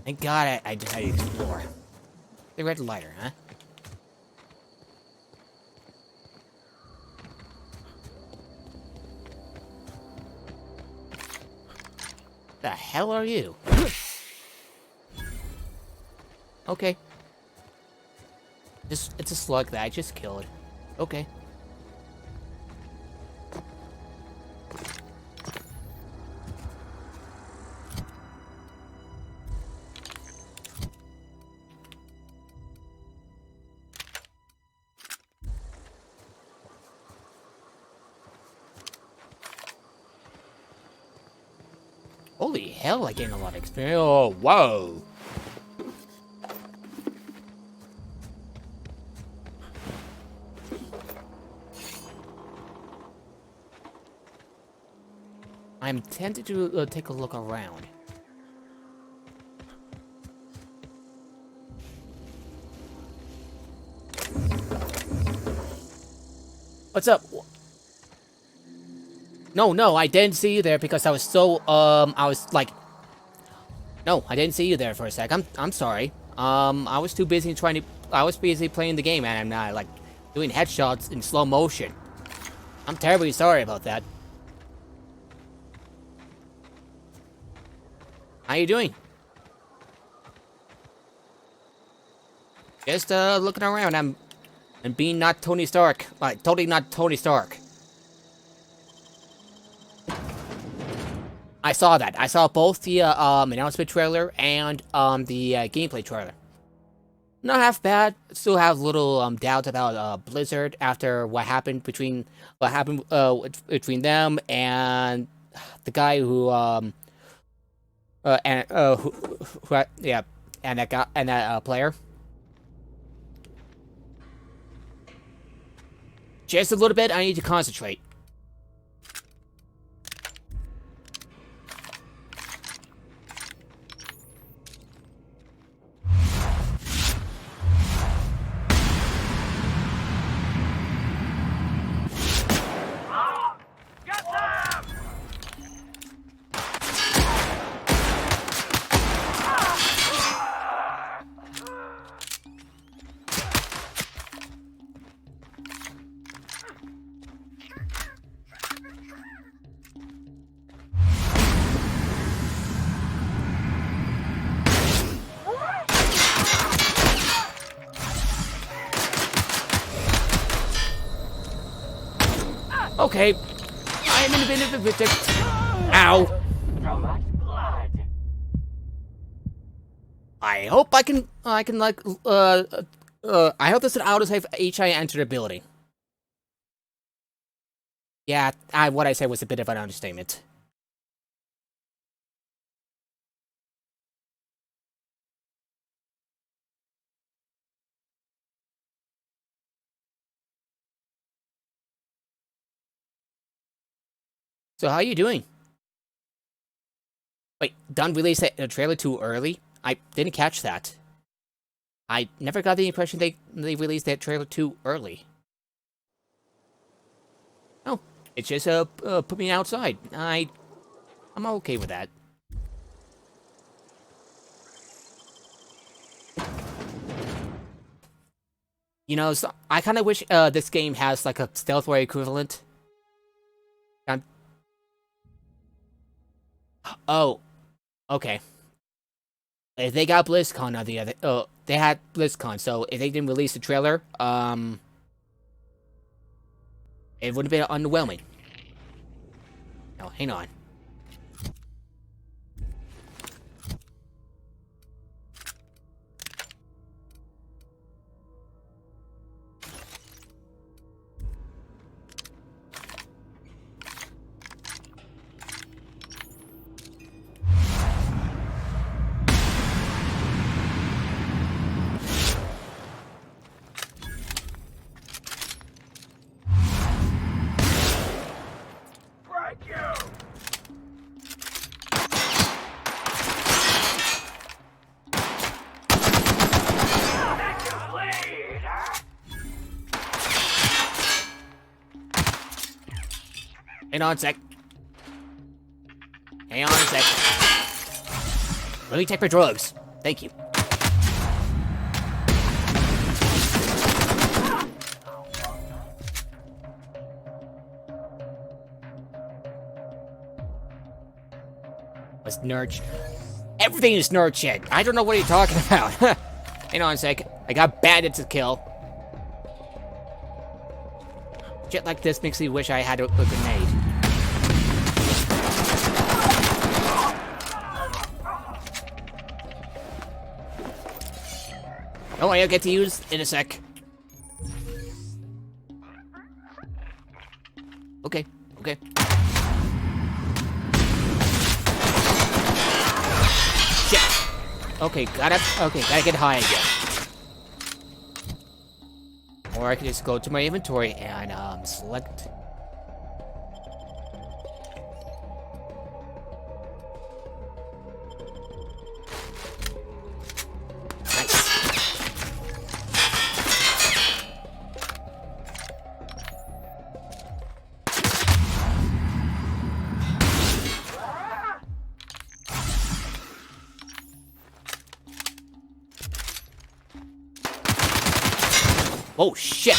S1: Thank God I decided to explore. The red lighter, huh? The hell are you? Okay. It's a slug that I just killed. Okay. Holy hell, I gained a lot of experience. Oh, whoa. I'm tempted to take a look around. What's up? No, I didn't see you there because I was so, I was like... No, I didn't see you there for a sec. I'm sorry. I was too busy I was busy playing the game and I'm not, like, doing headshots in slow motion. I'm terribly sorry about that. How you doing? Just, looking around. I'm being not Tony Stark. Like, totally not Tony Stark. I saw that. I saw both the announcement trailer and the gameplay trailer. Not half bad. Still have little doubts about Blizzard after what happened between them and the guy who yeah, and that guy and that player. Just a little bit. I need to concentrate. Okay, I am in a bit of a victim. Ow! I hope I can like I hope this is an autosave HI entered ability. Yeah, what I said was a bit of an understatement. So how are you doing? Wait, done release the trailer too early? I didn't catch that. I never got the impression they released that trailer too early. Oh, It just put me outside. I'm okay with that. You know, so I kind of wish this game has like a stealth war equivalent. Oh, okay. If they got BlizzCon on the other, they had BlizzCon. So if they didn't release the trailer, it would have been underwhelming. Oh, hang on. Hang on a sec. Hang on a sec. Let me take my drugs. Thank you. What's nerd shit? Everything is nerd shit. I don't know what you're talking about. Hang on a sec. I got bandits to kill. Shit like this makes me wish I had a grenade. Oh, I'll get to use in a sec. Okay, okay. Shit. Okay, gotta get high again. Or I can just go to my inventory and select. Nice. Oh shit!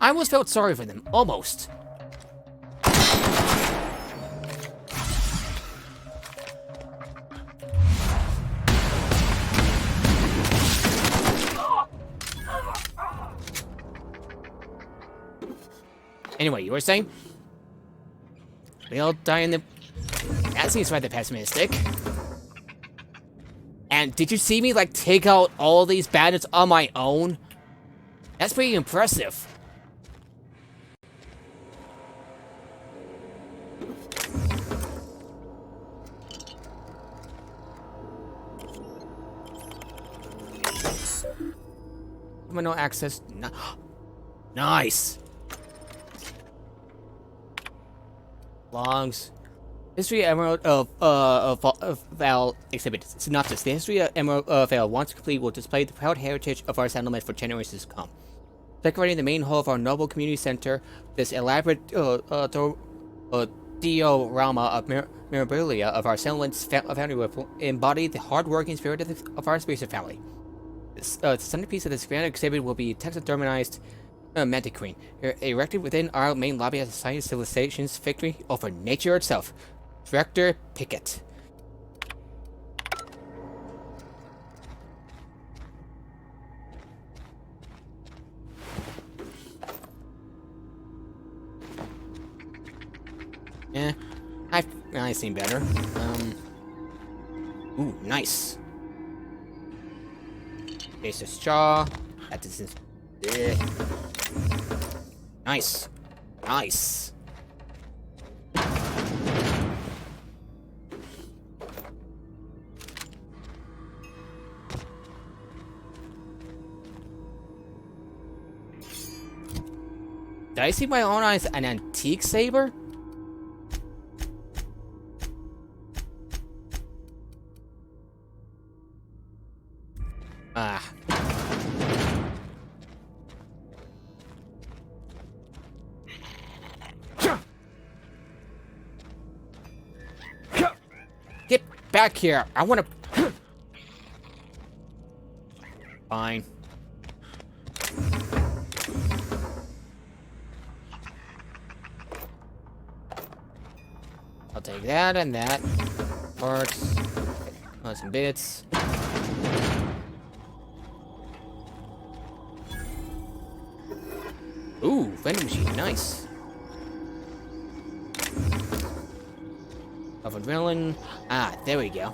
S1: I almost felt sorry for them. Almost. Anyway, you were saying? We all die in the... That seems rather pessimistic. And did you see me, like, take out all these bandits on my own? That's pretty impressive. No access. Nice. Longs. History Emerald of Val exhibit synopsis. The history of Emerald Val, once complete, will display the proud heritage of our settlement for generations to come. Decorating the main hall of our noble community center, this elaborate diorama of memorabilia of our settlement's family will embody the hard-working spirit of our Spacer family. The centerpiece of this grand exhibit will be taxidermized Mantic Queen, erected within our main lobby as a sign of civilization's victory over nature itself. Director Pickett. I've seen better. Ooh, nice. Face's jaw. That is. Nice. Nice. I see my own eyes an antique saber? Ah. Get back here. I want to... Fine. I'll take that and that. Parts. Some bits. Ooh, vending machine. Nice. Of adrenaline. Ah, there we go.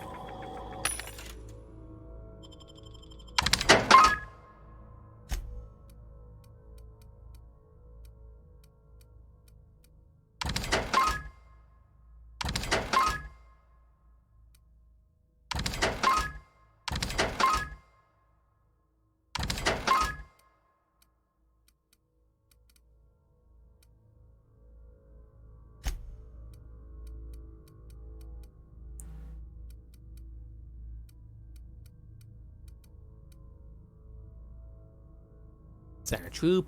S1: Center troop.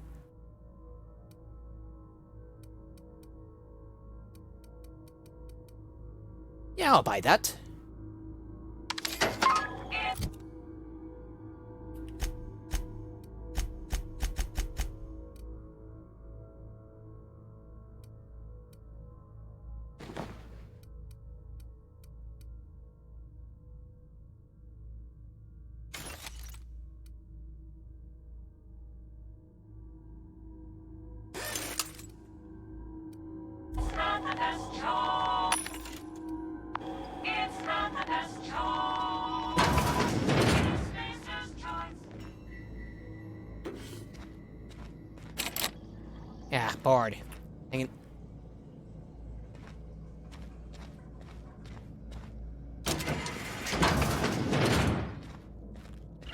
S1: Yeah, I'll buy that. Yeah, bored. Hanging.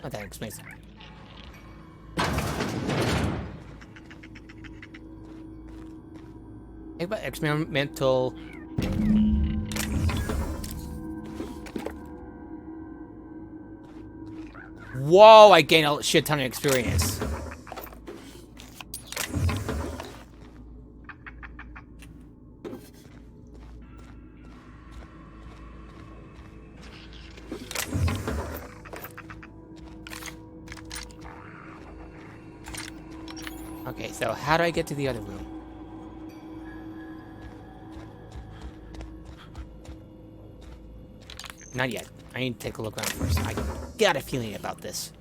S1: Oh, that explains it. Think about experimental. Whoa, I gained a shit ton of experience. Okay, so how do I get to the other room? Not yet. I need to take a look around first. I got a feeling about this.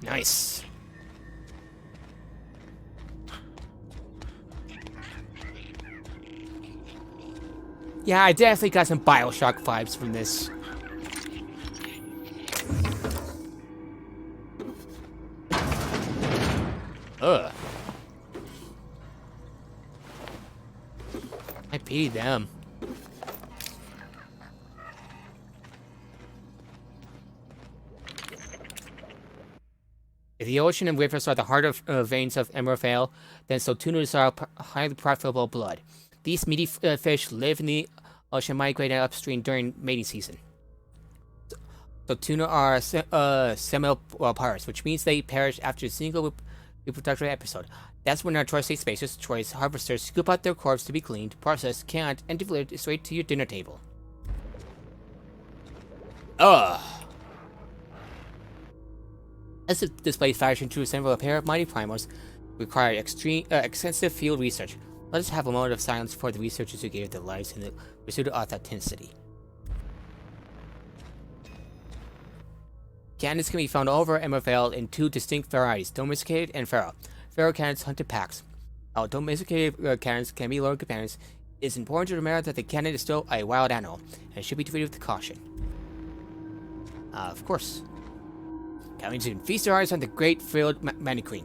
S1: Nice. Yeah, I definitely got some BioShock vibes from this. Ugh. I pity them. If the ocean and rivers are the heart of veins of Emerald, then so tunas are highly profitable blood. These meaty fish live in the ocean, migrating upstream during mating season. So tuna are semi-pirates, which means they perish after a single reproductory episode. That's when our tri-state spacers, choice harvesters, scoop out their corpse to be cleaned, processed, canned, and delivered straight to your dinner table. Ugh. As the display fashion to assemble a pair of mighty primals required extensive field research. Let us have a moment of silence for the researchers who gave their lives in the pursuit of authenticity. Cannons can be found all over Emerald in two distinct varieties, domesticated and feral. Feral cannons hunt in packs, while domesticated cannons can be loyal companions It's important to remember that the cannon is still a wild animal, and should be treated with caution. Of course. Coming soon. Feast your eyes on the great frilled mannequin.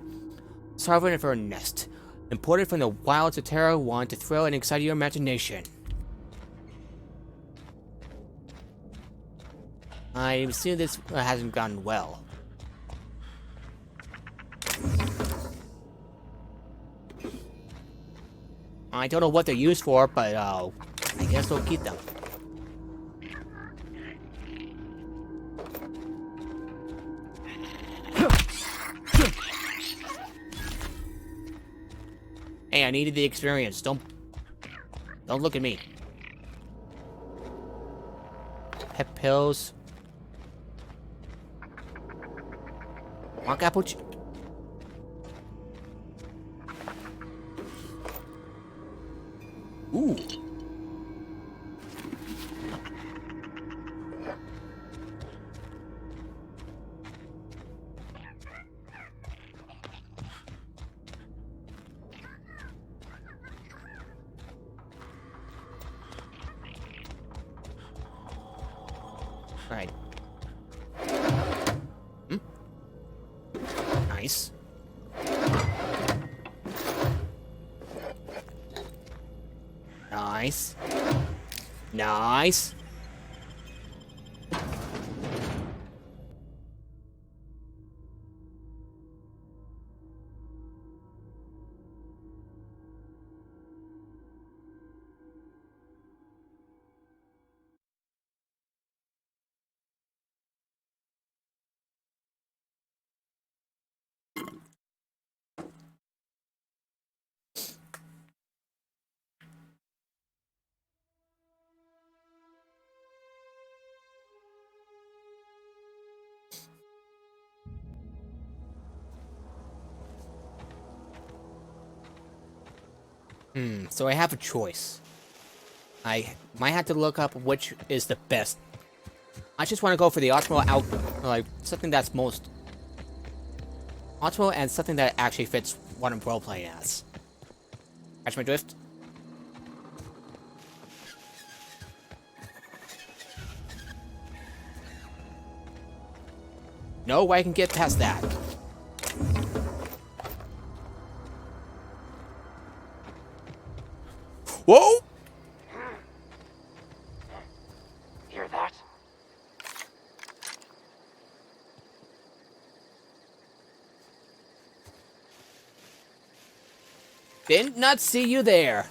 S1: Sovereign of her nest. Imported from the wilds of Terra 1 to thrill and excite your imagination. I assume this hasn't gone well. I don't know what they're used for, but I guess we'll keep them. Hey, I needed the experience. Don't look at me. Pep pills. Mark apple. Ooh. Alright. Nice. Nice. Nice. So I have a choice. I might have to look up which is the best. I just want to go for the optimal like something that's most optimal and something that actually fits what I'm role playing as. Catch my drift? No way I can get past that. Whoa!
S3: Hear that?
S1: Did not see you there.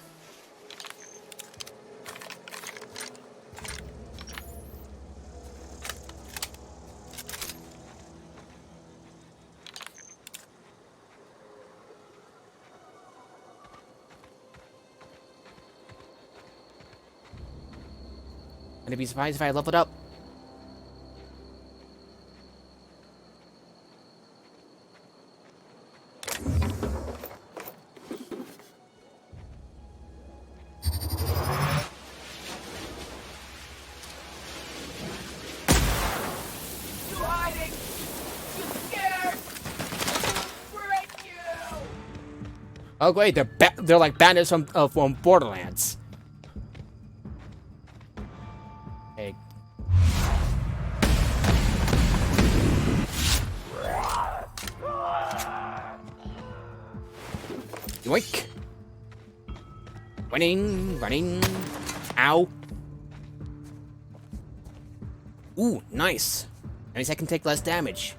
S1: Gonna be surprised if I leveled up. Oh great, they're like bandits from Borderlands. Hey. Yoink. Running. Ow. Ooh, nice. That means I can take less damage.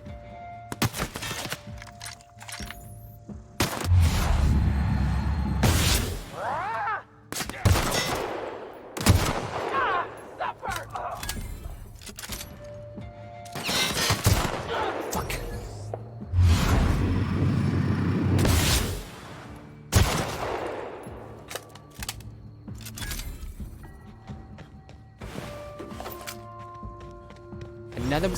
S1: Another.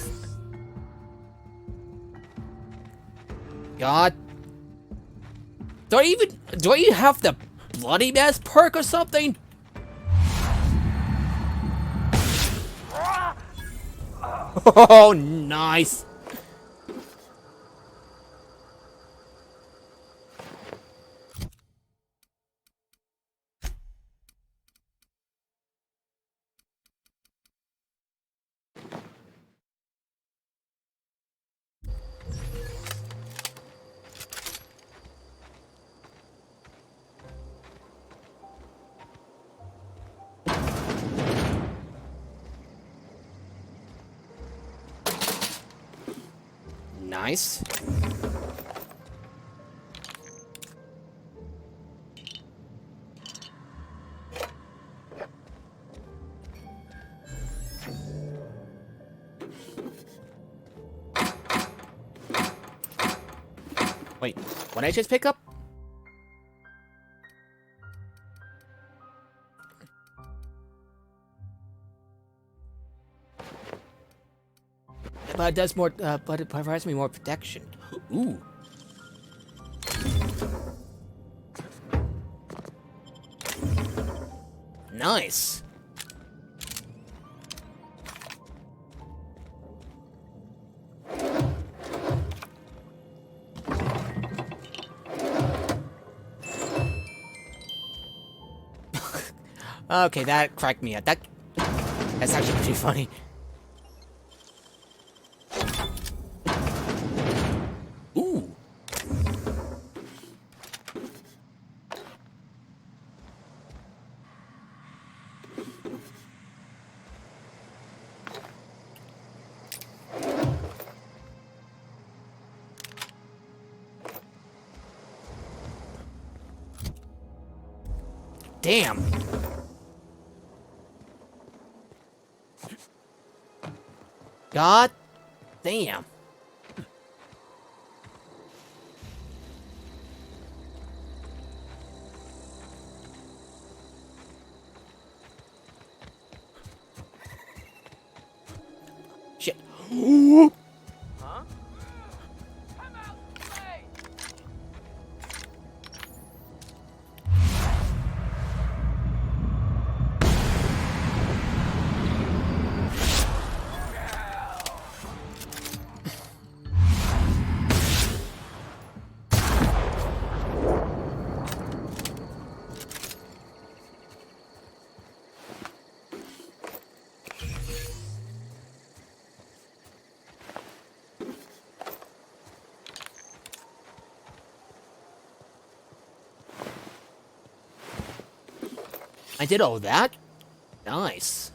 S1: God. Do I have the bloody mess perk or something? Oh, nice. Nice. Wait, what did I just pick up? But it does more, but it provides me more protection. Ooh. Nice. Okay, that cracked me up. That's actually pretty funny. Ooh. Damn. God damn. Shit.
S3: Huh? Come out the way!
S1: I did all that? Nice.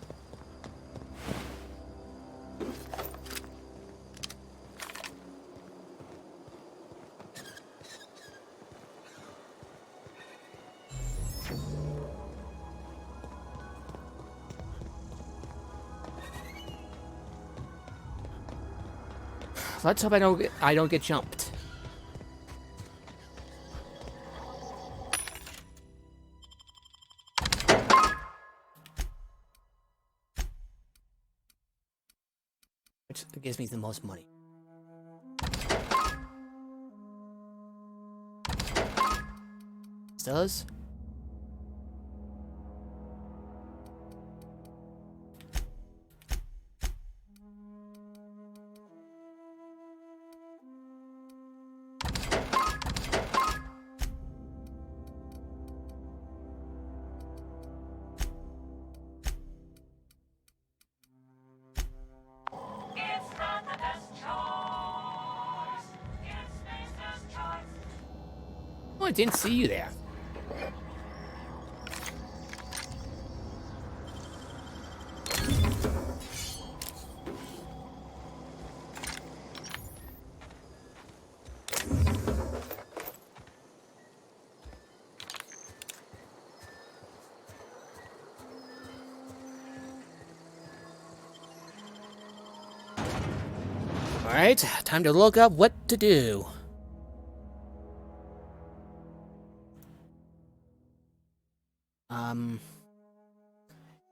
S1: Let's hope I don't get jumped. Which gives me the most money. This does. Oh, I didn't see you there. Alright, time to look up what to do.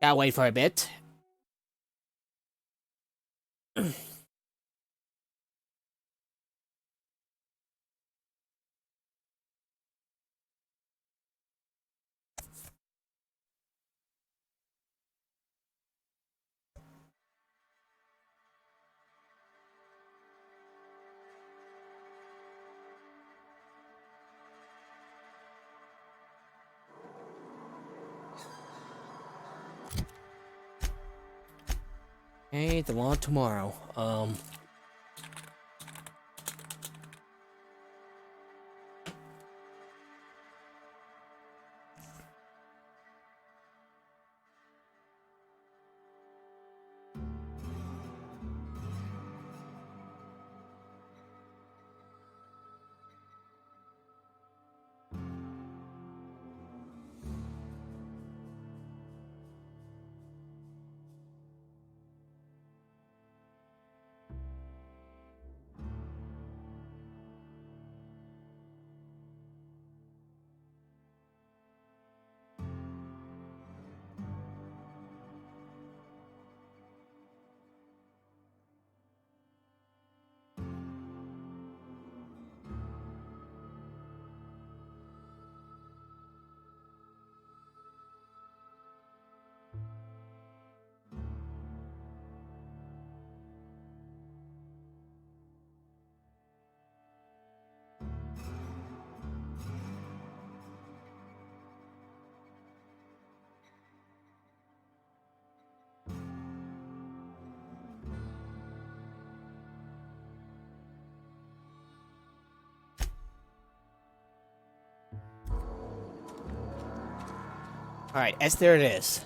S1: Gotta wait for a bit. Hey, the one tomorrow. Alright, S there it is.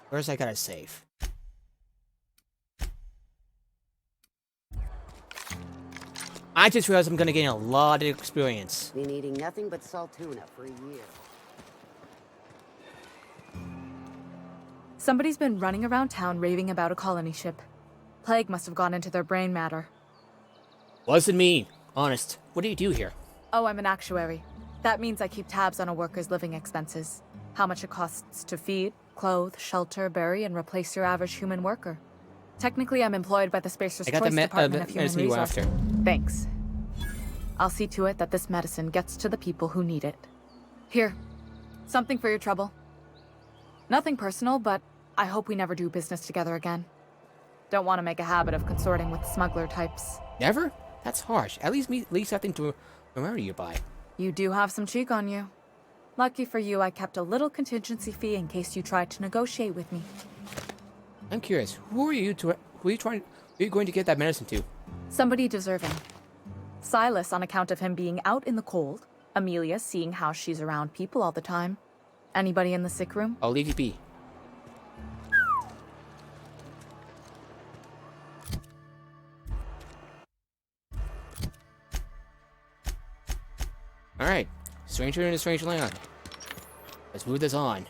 S1: Where's I gotta save? I just realized I'm gonna gain a lot of experience.
S8: Been eating nothing but salt tuna for a year.
S10: Somebody's been running around town raving about a colony ship. Plague must have gone into their brain matter.
S1: Wasn't me. Honest. What do you do here?
S10: Oh, I'm an actuary. That means I keep tabs on a worker's living expenses. How much it costs to feed, clothe, shelter, bury, and replace your average human worker. Technically, I'm employed by the Spacer's
S1: I got
S10: Choice
S1: the
S10: Department of Human
S1: medicine you were
S10: Resources.
S1: after.
S10: Thanks. I'll see to it that this medicine gets to the people who need it. Here, something for your trouble. Nothing personal, but I hope we never do business together again. Don't want to make a habit of consorting with smuggler types.
S1: Never? That's harsh. At least something to remember you by.
S10: You do have some cheek on you. Lucky for you, I kept a little contingency fee in case you tried to negotiate with me.
S1: I'm curious. Who are you going to get that medicine to?
S10: Somebody deserving. Silas on account of him being out in the cold. Amelia seeing how she's around people all the time. Anybody in the sick room?
S1: I'll leave you be. Alright. Stranger in a strange land. Let's move this on.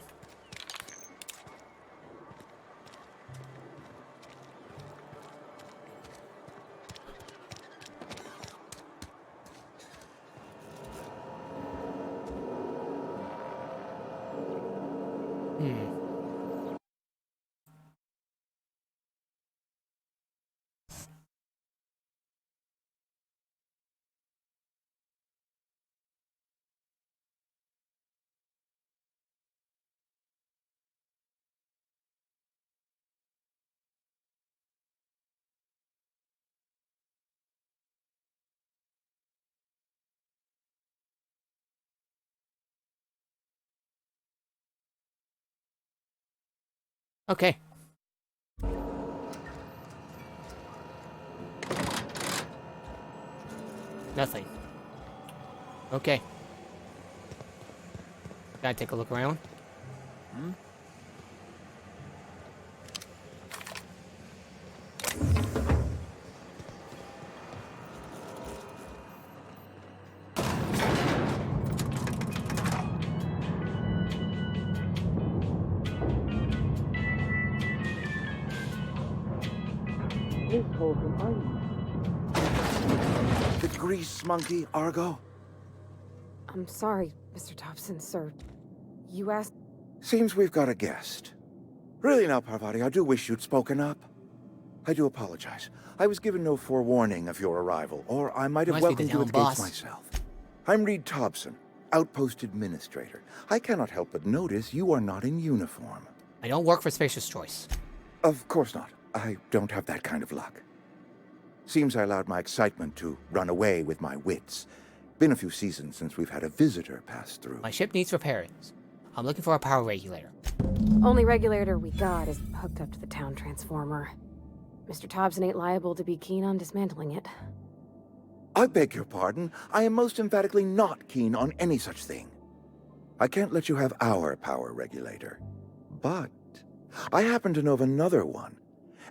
S1: Okay. Nothing. Okay. Gotta take a look around.
S12: The grease monkey, Argo?
S13: I'm sorry, Mr. Thompson, sir. You asked...
S12: Seems we've got a guest. Really now, Parvati, I do wish you'd spoken up. I do apologize. I was given no forewarning of your arrival, or I might have welcomed you at the gates myself. I'm Reed Thompson, Outpost Administrator. I cannot help but notice you are not in uniform.
S1: I don't work for Spacer's Choice.
S12: Of course not. I don't have that kind of luck. Seems I allowed my excitement to run away with my wits. Been a few seasons since we've had a visitor pass through.
S1: My ship needs repairs. I'm looking for a power regulator.
S13: Only regulator we got is hooked up to the town transformer. Mr. Thompson ain't liable to be keen on dismantling it.
S12: I beg your pardon. I am most emphatically not keen on any such thing. I can't let you have our power regulator. But I happen to know of another one.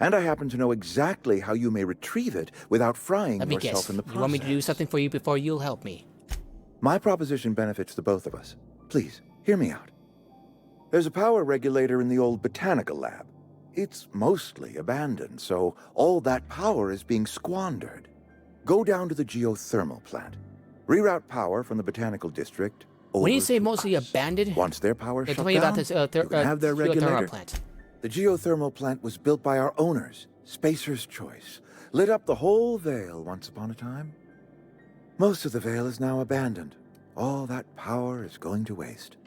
S12: And I happen to know exactly how you may retrieve it without frying yourself in the process.
S1: You want me to do something for you before you'll help me?
S12: My proposition benefits the both of us. Please, hear me out. There's a power regulator in the old botanical lab. It's mostly abandoned, so all that power is being squandered. Go down to the geothermal plant. Reroute power from the botanical district over
S1: when you say
S12: to
S1: mostly
S12: us.
S1: abandoned,
S12: Once their power shut
S1: tell me
S12: down,
S1: about this
S12: you can have their
S1: geothermal
S12: regulator.
S1: plant.
S12: The geothermal plant was built by our owners, Spacer's Choice. Lit up the whole Vale once upon a time. Most of the Vale is now abandoned. All that power is going to waste.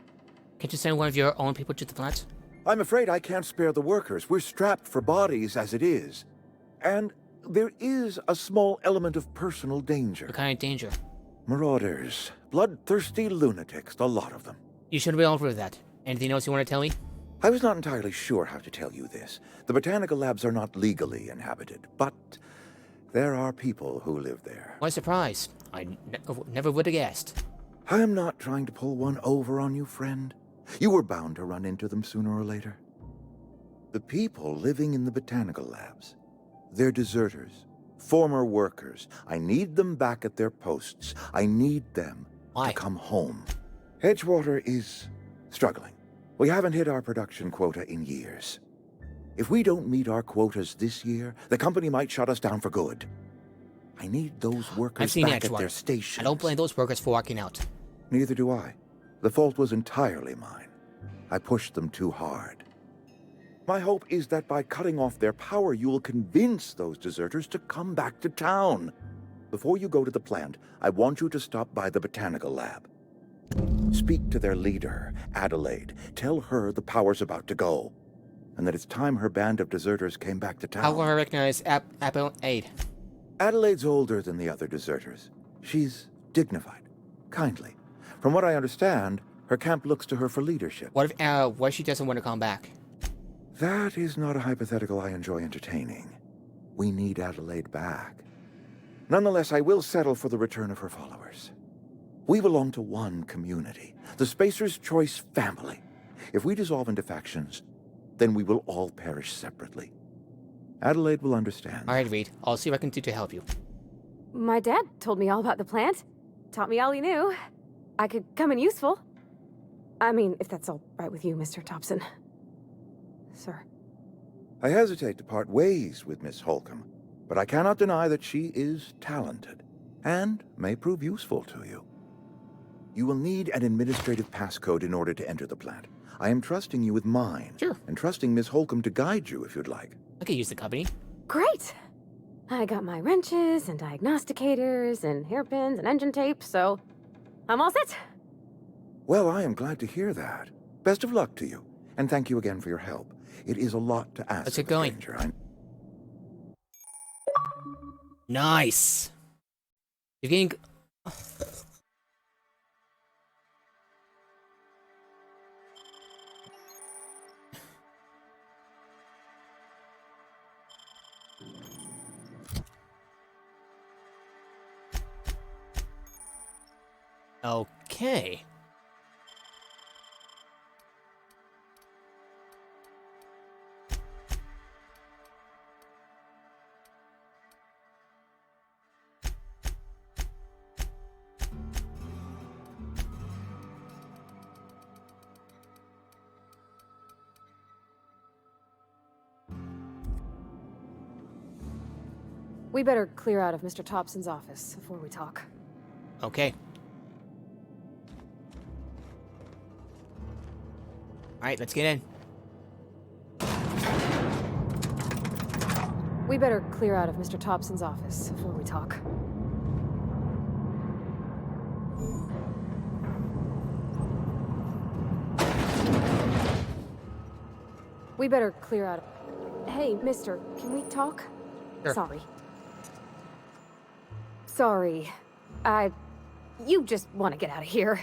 S1: Can't you send one of your own people to the plant?
S12: I'm afraid I can't spare the workers. We're strapped for bodies as it is. And there is a small element of personal danger.
S1: What kind of danger?
S12: Marauders. Bloodthirsty lunatics, a lot of them.
S1: You should be over that. Anything else you want to tell me?
S12: I was not entirely sure how to tell you this. The botanical labs are not legally inhabited, but there are people who live there.
S1: What a surprise. I never would have guessed.
S12: I am not trying to pull one over on you, friend. You were bound to run into them sooner or later. The people living in the botanical labs, they're deserters, former workers. I need them back at their posts. I need them to come home. Edgewater is struggling. We haven't hit our production quota in years. If we don't meet our quotas this year, the company might shut us down for good. I need those workers
S1: I've seen
S12: back at
S1: Edgewater.
S12: their stations.
S1: I don't blame those workers for walking out.
S12: Neither do I. The fault was entirely mine. I pushed them too hard. My hope is that by cutting off their power, you will convince those deserters to come back to town. Before you go to the plant, I want you to stop by the botanical lab. Speak to their leader, Adelaide. Tell her the power's about to go, and that it's time her band of deserters came back to town.
S1: How will I recognize Adelaide?
S12: Adelaide's older than the other deserters. She's dignified, kindly. From what I understand, her camp looks to her for leadership.
S1: What if she doesn't want to come back?
S12: That is not a hypothetical I enjoy entertaining. We need Adelaide back. Nonetheless, I will settle for the return of her followers. We belong to one community, the Spacer's Choice family. If we dissolve into factions, then we will all perish separately. Adelaide will understand.
S1: All right, Reed. I'll see what I can do to help you.
S13: My dad told me all about the plant. Taught me all he knew. I could come in useful. I mean, if that's all right with you, Mr. Thompson. Sir.
S12: I hesitate to part ways with Miss Holcomb, but I cannot deny that she is talented and may prove useful to you. You will need an administrative passcode in order to enter the plant. I am trusting you with mine.
S1: Sure.
S12: And trusting Miss Holcomb to guide you if you'd like.
S1: I could use the company.
S13: Great! I got my wrenches and diagnosticators and hairpins and engine tape, so I'm all set.
S12: Well, I am glad to hear that. Best of luck to you, and thank you again for your help. It is a lot to ask.
S1: Let's get going. Nice. You're getting. Okay.
S13: We better clear out of Mr. Thompson's office before we talk.
S1: Okay. Alright, let's get in.
S13: We better clear out of Mr. Thompson's office before we talk. We better clear out of... Hey, mister, can we talk?
S1: Sure.
S13: Sorry. You just want to get out of here.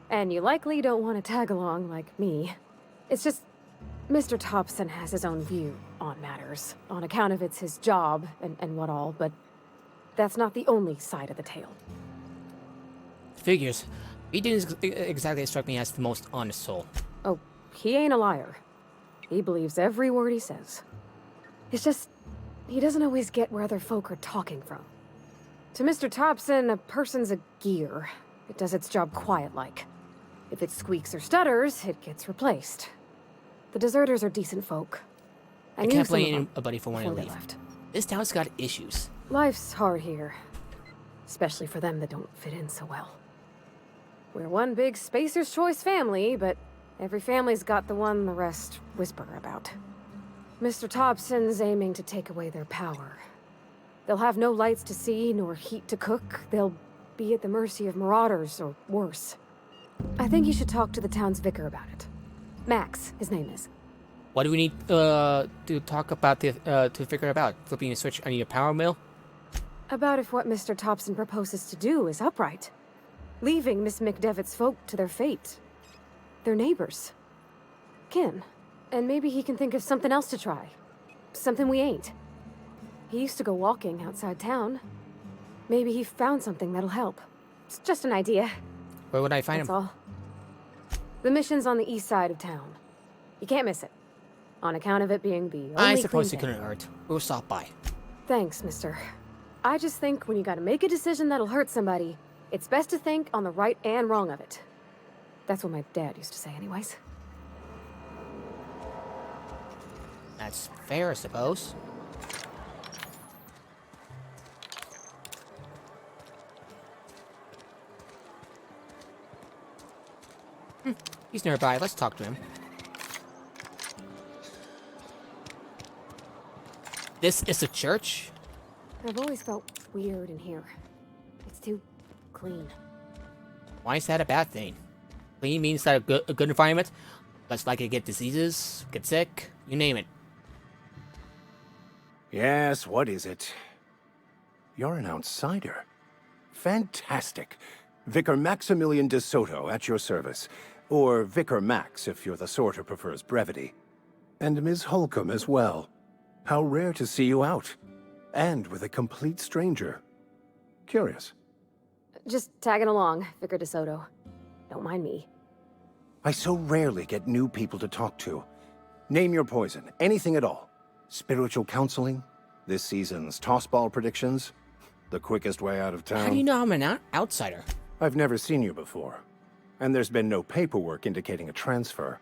S13: And you likely don't want to tag along like me. It's just... Mr. Thompson has his own view on matters, on account of it's his job and what all, but that's not the only side of the tale.
S1: Figures. He didn't exactly strike me as the most honest soul.
S13: Oh, he ain't a liar. He believes every word he says. It's just, he doesn't always get where other folk are talking from. To Mr. Thompson, a person's a gear. It does its job quiet-like. If it squeaks or stutters, it gets replaced. The deserters are decent folk.
S1: I can't blame anybody for wanting to leave. This town's got issues.
S13: Life's hard here. Especially for them that don't fit in so well. We're one big Spacer's Choice family, but every family's got the one the rest whisper about. Mr. Thompson's aiming to take away their power. They'll have no lights to see, nor heat to cook. They'll be at the mercy of marauders, or worse. I think you should talk to the town's vicar about it. Max, his name is.
S1: What do we need to talk about to figure out? Flipping a switch, I need a power mill?
S13: About if what Mr. Thompson proposes to do is upright. Leaving Miss McDevitt's folk to their fate. They're neighbors. Kin. And maybe he can think of something else to try. Something we ain't. He used to go walking outside town. Maybe he found something that'll help. It's just an idea.
S1: Where would I find
S13: That's
S1: him?
S13: all. The mission's on the east side of town. You can't miss it. On account of it being the only
S1: I suppose
S13: clean
S1: he couldn't hurt. We'll stop by.
S13: Thanks, mister. I just think when you gotta make a decision that'll hurt somebody, it's best to think on the right and wrong of it. That's what my dad used to say anyways.
S1: That's fair, I suppose. He's nearby. Let's talk to him. This is a church?
S13: I've always felt weird in here. It's too clean.
S1: Why is that a bad thing? Clean means that a good environment. Less likely to get diseases, get sick, you name it.
S14: Yes, what is it? You're an outsider. Fantastic. Vicar Maximilian de Soto at your service. Or Vicar Max if you're the sort who prefers brevity. And Ms. Holcomb as well. How rare to see you out. And with a complete stranger. Curious.
S13: Just tagging along, Vicar DeSoto. Don't mind me.
S14: I so rarely get new people to talk to. Name your poison, anything at all. Spiritual counseling? This season's tossball predictions? The quickest way out of town?
S1: How do you know I'm an outsider?
S14: I've never seen you before. And there's been no paperwork indicating a transfer.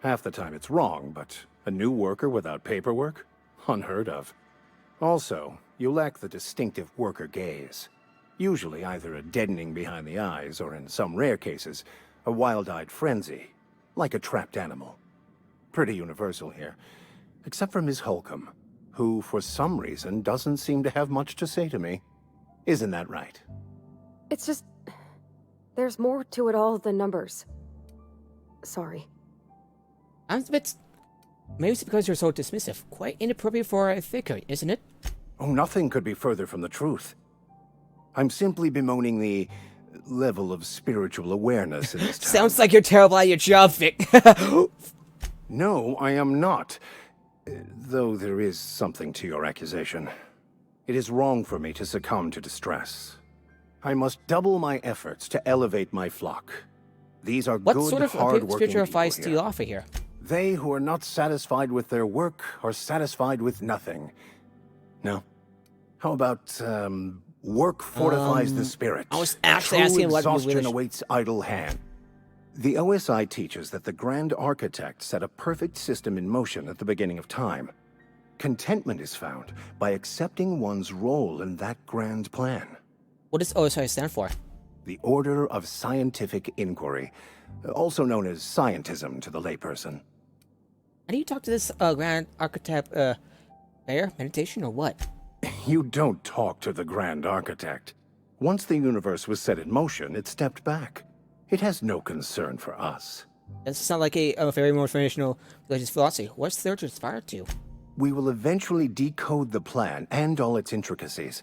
S14: Half the time it's wrong, but a new worker without paperwork? Unheard of. Also, you lack the distinctive worker gaze. Usually either a deadening behind the eyes, or in some rare cases, a wild-eyed frenzy, like a trapped animal. Pretty universal here. Except for Ms. Holcomb, who, for some reason, doesn't seem to have much to say to me. Isn't that right?
S13: It's just... there's more to it all than numbers. Sorry.
S1: I'm a bit... Maybe it's because you're so dismissive. Quite inappropriate for a vicar, isn't it?
S14: Oh, nothing could be further from the truth. I'm simply bemoaning the level of spiritual awareness in this town.
S1: Sounds like you're terrible at your job, Vic.
S14: No, I am not. Though there is something to your accusation. It is wrong for me to succumb to distress. I must double my efforts to elevate my flock. These are
S1: what
S14: good,
S1: sort of
S14: hard-working
S1: spiritual
S14: people
S1: advice do you
S14: here.
S1: offer here?
S14: They who are not satisfied with their work are satisfied with nothing. No. How about, work fortifies the spirit.
S1: I was actually
S14: True
S1: asking what you
S14: exhaustion
S1: really...
S14: awaits idle hand. The OSI teaches that the Grand Architect set a perfect system in motion at the beginning of time. Contentment is found by accepting one's role in that grand plan.
S1: What does OSI stand for?
S14: The Order of Scientific Inquiry, also known as scientism to the layperson.
S1: How do you talk to this Grand Architect, prayer, meditation, or what?
S14: You don't talk to the Grand Architect. Once the universe was set in motion, it stepped back. It has no concern for us.
S1: That sounds like a very motivational religious philosophy. What's there to aspire to?
S14: We will eventually decode the plan and all its intricacies.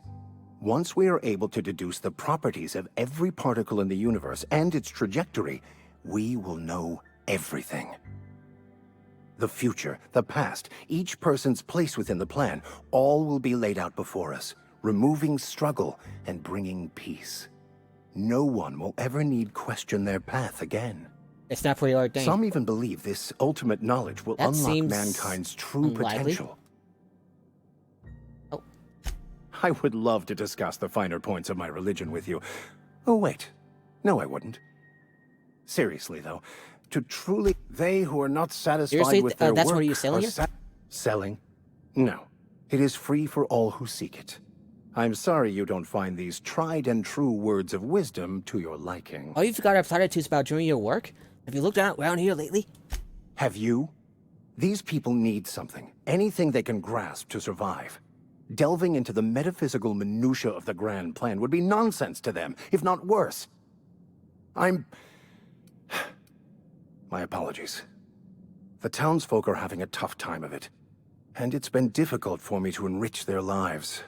S14: Once we are able to deduce the properties of every particle in the universe and its trajectory, we will know everything. The future, the past, each person's place within the plan, all will be laid out before us, removing struggle and bringing peace. No one will ever need question their path again.
S1: It's not preordained.
S14: Some even believe this ultimate knowledge will
S1: That
S14: unlock
S1: seems
S14: mankind's true
S1: unlikely.
S14: potential.
S1: Oh.
S14: I would love to discuss the finer points of my religion with you. Oh, wait. No, I wouldn't. Seriously, though, to truly... They who are not satisfied
S1: Seriously?
S14: with their
S1: That's
S14: work
S1: what you're selling
S14: are
S1: here?
S14: selling? No. It is free for all who seek it. I'm sorry you don't find these tried and true words of wisdom to your liking.
S1: Oh, you've got our platitudes about doing your work? Have you looked around here lately?
S14: Have you? These people need something. Anything they can grasp to survive. Delving into the metaphysical minutiae of the grand plan would be nonsense to them, if not worse. My apologies. The townsfolk are having a tough time of it, and it's been difficult for me to enrich their lives.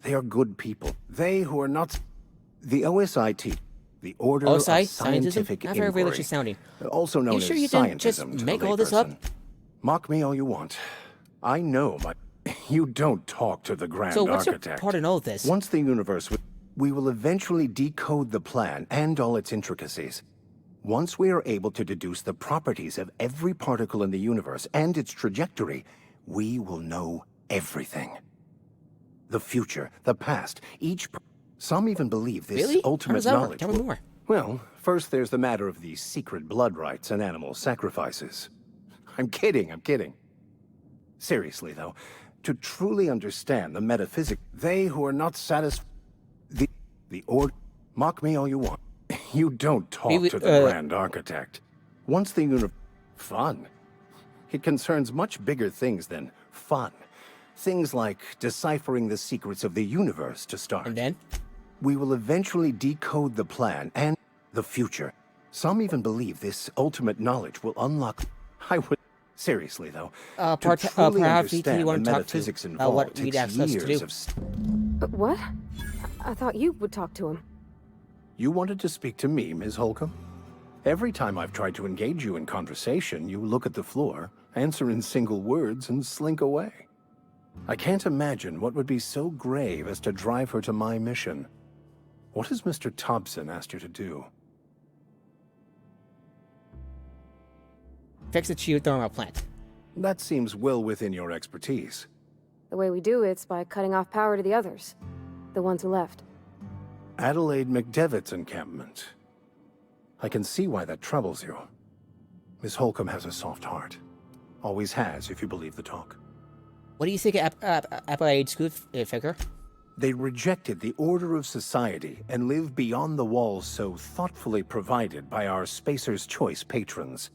S14: They are good people. They who are not... The OSIT, the Order of Scientific
S1: Not very
S14: Inquiry,
S1: religious sounding.
S14: also known
S1: You sure
S14: as
S1: you didn't just
S14: scientism to
S1: make
S14: the
S1: all this up?
S14: layperson. Mock me all you want. I know my... You don't talk to the Grand
S1: So what's your
S14: Architect.
S1: part in all this?
S14: Once the universe... We will eventually decode the plan and all its intricacies. Once we are able to deduce the properties of every particle in the universe and its trajectory, we will know everything. The future, the past, some even believe this
S1: Really?
S14: ultimate
S1: How does that work?
S14: knowledge
S1: Tell me more.
S14: Well, first there's the matter of the secret blood rites and animal sacrifices. I'm kidding. Seriously, though, to truly understand the metaphysics, they who are not satisfied... Mock me all you want. You don't talk to the Grand Architect. Once the universe... Fun. It concerns much bigger things than fun. Things like deciphering the secrets of the universe, to start.
S1: And then?
S14: We will eventually decode the plan and the future. Some even believe this ultimate knowledge will unlock... Seriously, though, to truly
S1: perhaps
S14: understand
S1: you want
S14: the
S1: to talk
S14: metaphysics
S1: to
S14: involved
S1: what we'd
S14: takes
S1: asked us to
S14: years
S1: do.
S14: of...
S13: What? I thought you would talk to him.
S14: You wanted to speak to me, Ms. Holcomb? Every time I've tried to engage you in conversation, you look at the floor, answer in single words, and slink away. I can't imagine what would be so grave as to drive her to my mission. What has Mr. Thompson asked you to do?
S1: Fix the geothermal plant.
S14: That seems well within your expertise.
S13: The way we do it's by cutting off power to the others. The ones who left.
S14: Adelaide McDevitt's encampment. I can see why that troubles you. Miss Holcomb has a soft heart. Always has, if you believe the talk.
S1: What do you think of Adelaide's good figure?
S14: They rejected the order of society and live beyond the walls so thoughtfully provided by our Spacer's Choice patrons.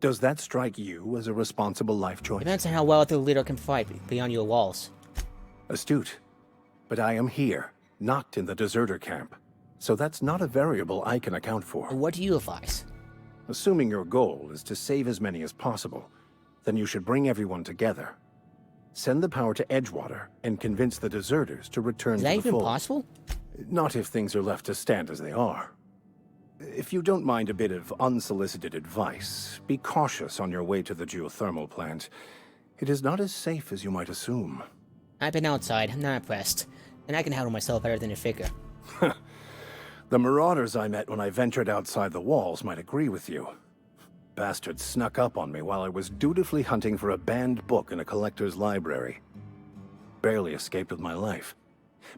S14: Does that strike you as a responsible life choice?
S1: Depends on how well the leader can fight beyond your walls.
S14: Astute. But I am here, not in the deserter camp. So that's not a variable I can account for.
S1: What do you advise?
S14: Assuming your goal is to save as many as possible, then you should bring everyone together. Send the power to Edgewater and convince the deserters to return to the fold.
S1: Is that even possible?
S14: Not if things are left to stand as they are. If you don't mind a bit of unsolicited advice, be cautious on your way to the geothermal plant. It is not as safe as you might assume.
S1: I've been outside. I'm not impressed. And I can handle myself better than a figure.
S14: The marauders I met when I ventured outside the walls might agree with you. Bastards snuck up on me while I was dutifully hunting for a banned book in a collector's library. Barely escaped with my life.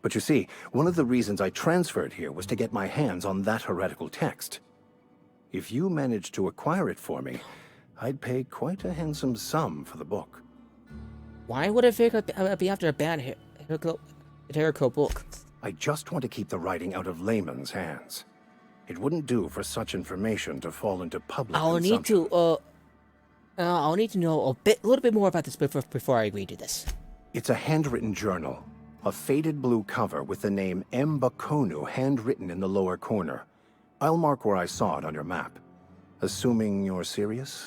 S14: But you see, one of the reasons I transferred here was to get my hands on that heretical text. If you managed to acquire it for me, I'd pay quite a handsome sum for the book.
S1: Why would a figure be after a banned heretical book?
S14: I just want to keep the writing out of layman's hands. It wouldn't do for such information to fall into public consumption.
S1: I'll need to know a little bit more about this before I agree to this.
S14: It's a handwritten journal. A faded blue cover with the name M. Bakonu handwritten in the lower corner. I'll mark where I saw it on your map. Assuming you're serious?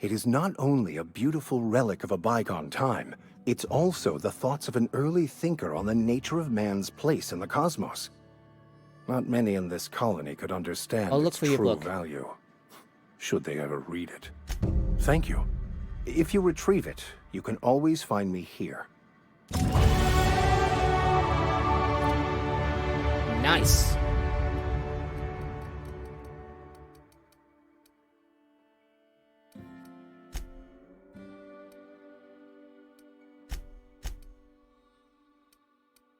S14: It is not only a beautiful relic of a bygone time, it's also the thoughts of an early thinker on the nature of man's place in the cosmos. Not many in this colony could understand its true value, should they ever read it. Thank you. If you retrieve it, you can always find me here.
S1: Nice.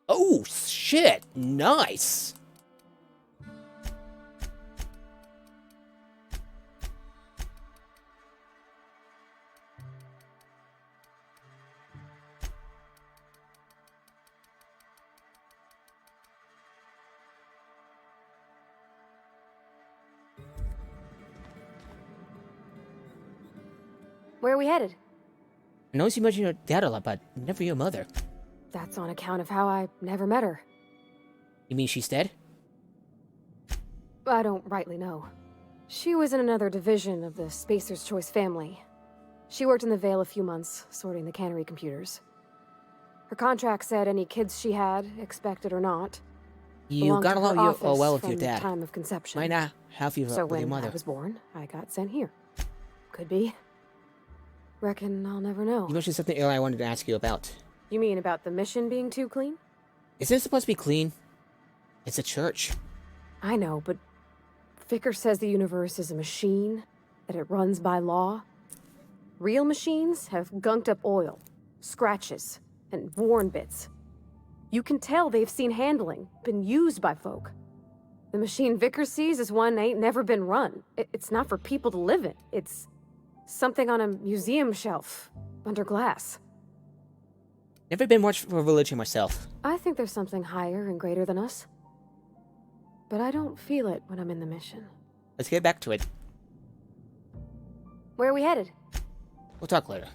S1: Oh, shit. Nice.
S13: Where are we headed?
S1: I know you mentioned your dad a lot, but never your mother.
S13: That's on account of how I never met her.
S1: You mean she's dead?
S13: I don't rightly know. She was in another division of the Spacer's Choice family. She worked in the Vale a few months, sorting the cannery computers. Her contract said any kids she had, expected or not,
S1: you got along well with your dad.
S13: Time of conception.
S1: Might not have you
S13: so
S1: with your mother.
S13: when I was born, I got sent here. Could be. Reckon I'll never know.
S1: You mentioned something earlier I wanted to ask you about.
S13: You mean about the mission being too clean?
S1: Isn't it supposed to be clean? It's a church.
S13: I know, but Vicker says the universe is a machine, that it runs by law. Real machines have gunked up oil, scratches, and worn bits. You can tell they've seen handling, been used by folk. The machine Vicker sees is one ain't never been run. It's not for people to live in. It's something on a museum shelf, under glass.
S1: Never been much for religion myself.
S13: I think there's something higher and greater than us. But I don't feel it when I'm in the mission.
S1: Let's get back to it.
S13: Where are we headed?
S1: We'll talk later.